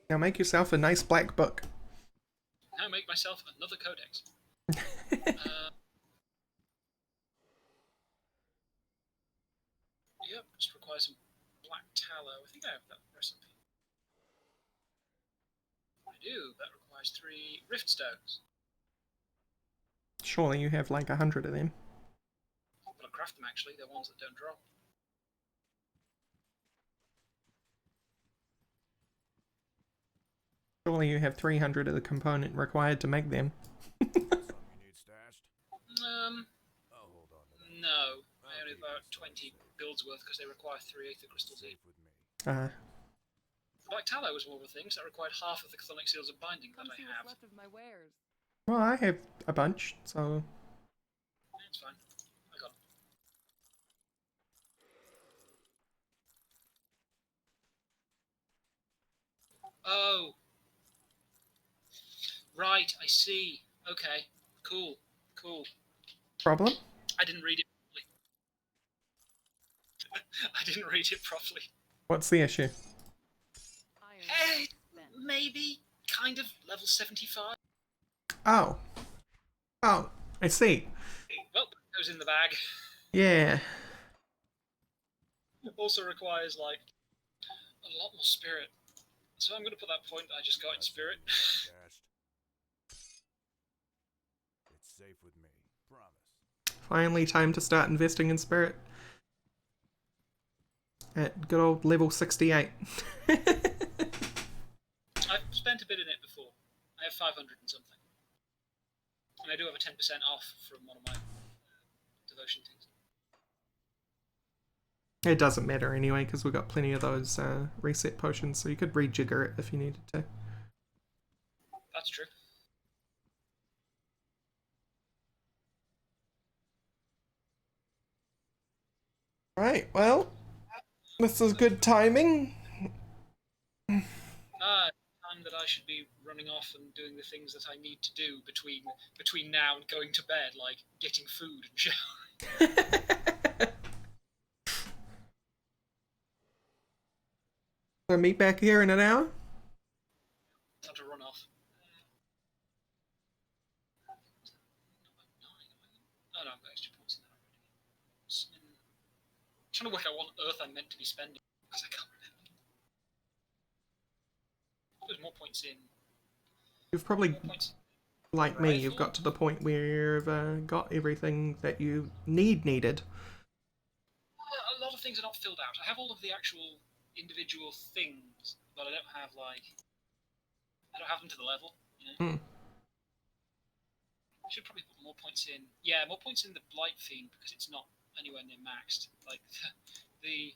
A: Now make yourself a nice black book.
B: Now make myself another codex. Yep, just requires some black tallow. I think I have that recipe. I do. That requires 3 rift stones.
A: Surely you have like 100 of them.
B: But I craft them actually. They're ones that don't drop.
A: Surely you have 300 of the component required to make them.
E: Something you need stashed?
B: Oh,
E: hold on to that.
B: no. I
E: I'll
B: only
E: keep
B: about
E: it
B: 20 builds worth because they require 3 aether crystals
E: Safe
B: each.
E: with me.
B: The black tallow was one of the things that required half of the chthonic seals of binding that
C: Come
B: I
C: see
B: have.
C: what's left of my wares.
A: Well, I have a bunch, so...
B: It's fine. I got it. Oh. Right, I see. Okay. Cool. Cool.
A: Problem?
B: I didn't read it properly. I didn't read it properly.
A: What's the issue?
C: Iron spent.
B: Maybe. Kind of. Level 75.
A: Oh. Oh, I see.
B: Well, it goes in the bag.
A: Yeah.
B: Also requires, like, a lot more spirit. So I'm going to put that point that I just got in spirit.
E: Stashed. It's safe with me. Promise.
A: Finally time to start investing in spirit. At good old level 68.
B: I've spent a bit in it before. I have 500 and something. And I do have a 10% off from one of my devotion things.
A: It doesn't matter anyway, because we've got plenty of those reset potions, so you could rejigger it if you needed to.
B: That's true.
A: Right, well, this is good timing.
B: Time that I should be running off and doing the things that I need to do between now and going to bed, like getting food and showering.
A: So meet back here in an hour?
B: Time to run off. Oh no, I've got extra points in that already. I'm trying to work out what on earth I'm meant to be spending, because I can't remember. There's more points in.
A: You've probably,
B: More points.
A: like me, you've got to the point where you've got everything that you needed.
B: A lot of things are not filled out. I have all of the actual individual things, but I don't have, like... I don't have them to the level, you know? I should probably put more points in... Yeah, more points in the Blight Fiend, because it's not anywhere near maxed. Like, the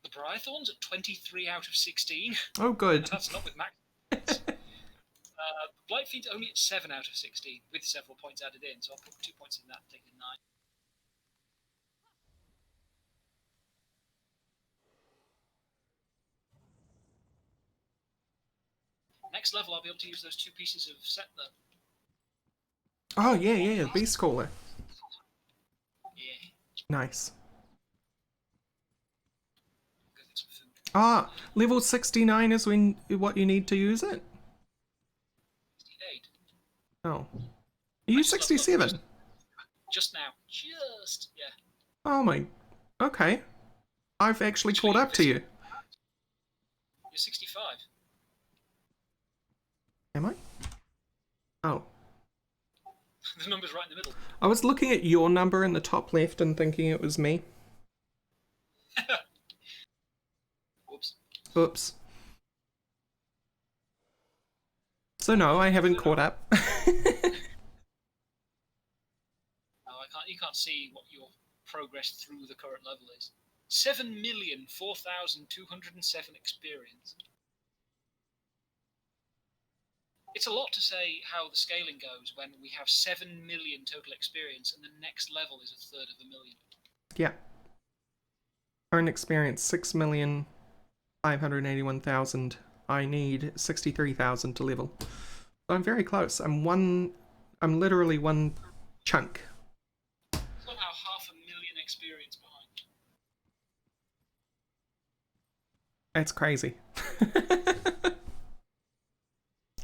B: Brythorn's at 23 out of 16.
A: Oh, good.
B: That's not with max. Blight Fiend's only at 7 out of 16, with several points added in, so I'll put 2 points in that, taking 9. Next level, I'll be able to use those 2 pieces of set, though.
A: Oh, yeah, Beast Caller.
B: Yeah.
A: Nice.
B: Go get some food.
A: Ah, level 69 is when what you need to use it?
B: 68.
A: Oh. Are you 67?
B: Just now. Just, yeah.
A: Oh my... Okay. I've actually caught up to you.
B: You're 65.
A: Am I? Oh.
B: The number's right in the middle.
A: I was looking at your number in the top left and thinking it was me.
B: Whoops.
A: Oops. So no, I haven't caught up.
B: No, you can't see what your progress through the current level is. 7,004,207 experience. It's a lot to say how the scaling goes when we have 7 million total experience and the next level is 1/3 of a million.
A: Yeah. Current experience 6,581,000. I need 63,000 to level. So I'm very close. I'm literally one chunk.
B: Somehow 500,000 experience behind.
A: That's crazy.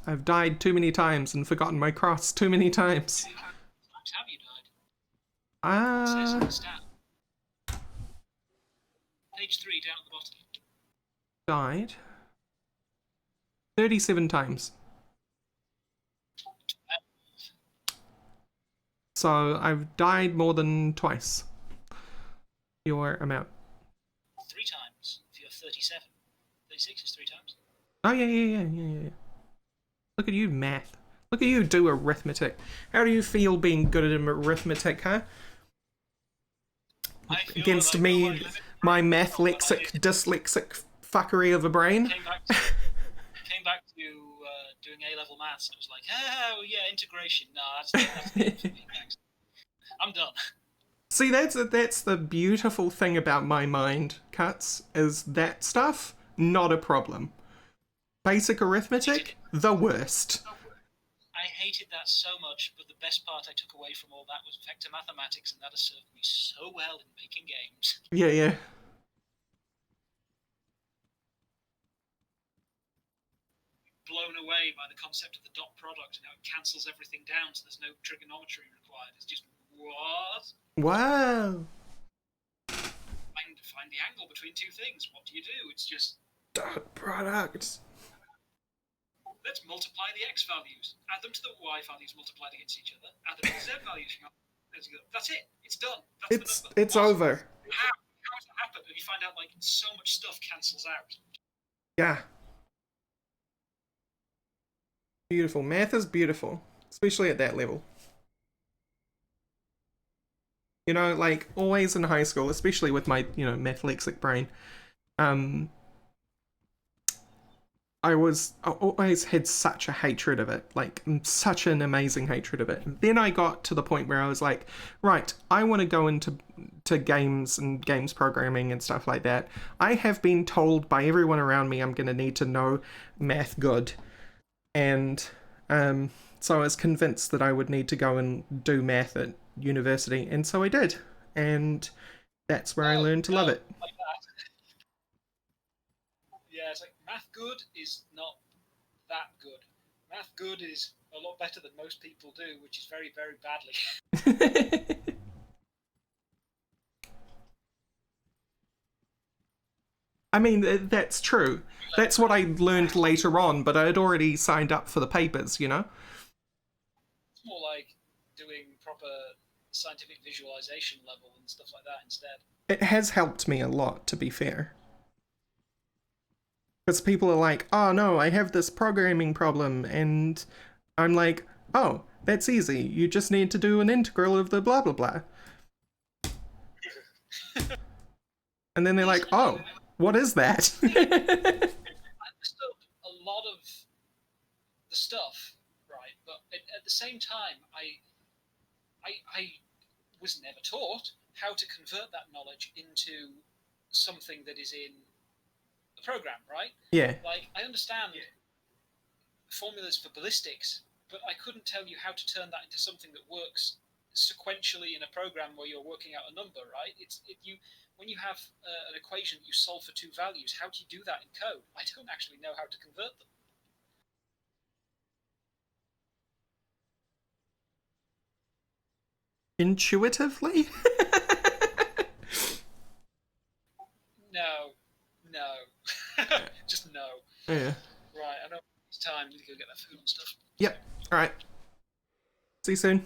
A: I've died too many times and forgotten my cross too many times.
B: How many times have you died? It says in the stat. Page 3 down at the bottom.
A: Died 37 times. So I've died more than twice your amount.
B: 3 times if you're 37. 36 is 3 times.
A: Oh yeah. Look at you, math. Look at you do arithmetic. How do you feel being good at arithmetic, huh? Against me, my math lexic, dyslexic fuckery of a brain.
B: Came back to doing A-level maths, and it was like, oh yeah, integration. No, that's not for me. Thanks. I'm done.
A: See, that's the beautiful thing about my mind, Cuts, is that stuff, not a problem. Basic arithmetic, the worst.
B: I hated that so much, but the best part I took away from all that was vector mathematics, and that has served me so well in making games.
A: Yeah.
B: Blown away by the concept of the dot product and how it cancels everything down, so there's no trigonometry required. It's just, what?
A: Wow.
B: Find the angle between 2 things. What do? It's just
A: Dot product.
B: let's multiply the x values, add them to the y values multiplied against each other, add them to the z values. That's it. It's done. That's
A: It's over.
B: How does that happen? And you find out like so much stuff cancels out.
A: Yeah. Beautiful. Math is beautiful, especially at that level. You know, like always in high school, especially with my, math lexic brain, I always had such a hatred of it, like such an amazing hatred of it. And then I got to the point where I was like, right, I want to go into games and games programming and stuff like that. I have been told by everyone around me I'm going to need to know math good. And so I was convinced that I would need to go and do math at university, and so I did. And that's where I learned to love it.
B: Like that. Yeah, it's like math good is not that good. Math good is a lot better than most people do, which is very, very badly.
A: I mean, that's true. That's what I learned later on, but I had already signed up for the papers,
B: It's more like doing proper scientific visualization level and stuff like that instead.
A: It has helped me a lot, to be fair. Because people are like, oh no, I have this programming problem, and I'm like, oh, that's easy. You just need to do an integral of the blah blah blah. And then they're like, oh, what is that?
B: I understood a lot of the stuff right? But at the same time, I was never taught how to convert that knowledge into something that is in a program, right?
A: Yeah.
B: Like, I understand formulas for ballistics, but I couldn't tell you how to turn that into something that works sequentially in a program where you're working out a number, right? When you have an equation that you solve for two values, how do you do that in code? I don't actually know how to convert them.
A: Intuitively?
B: No, just no.
A: Yeah.
B: Right, I know it's time. We need to go get that food and stuff.
A: Yep. Alright. See you soon.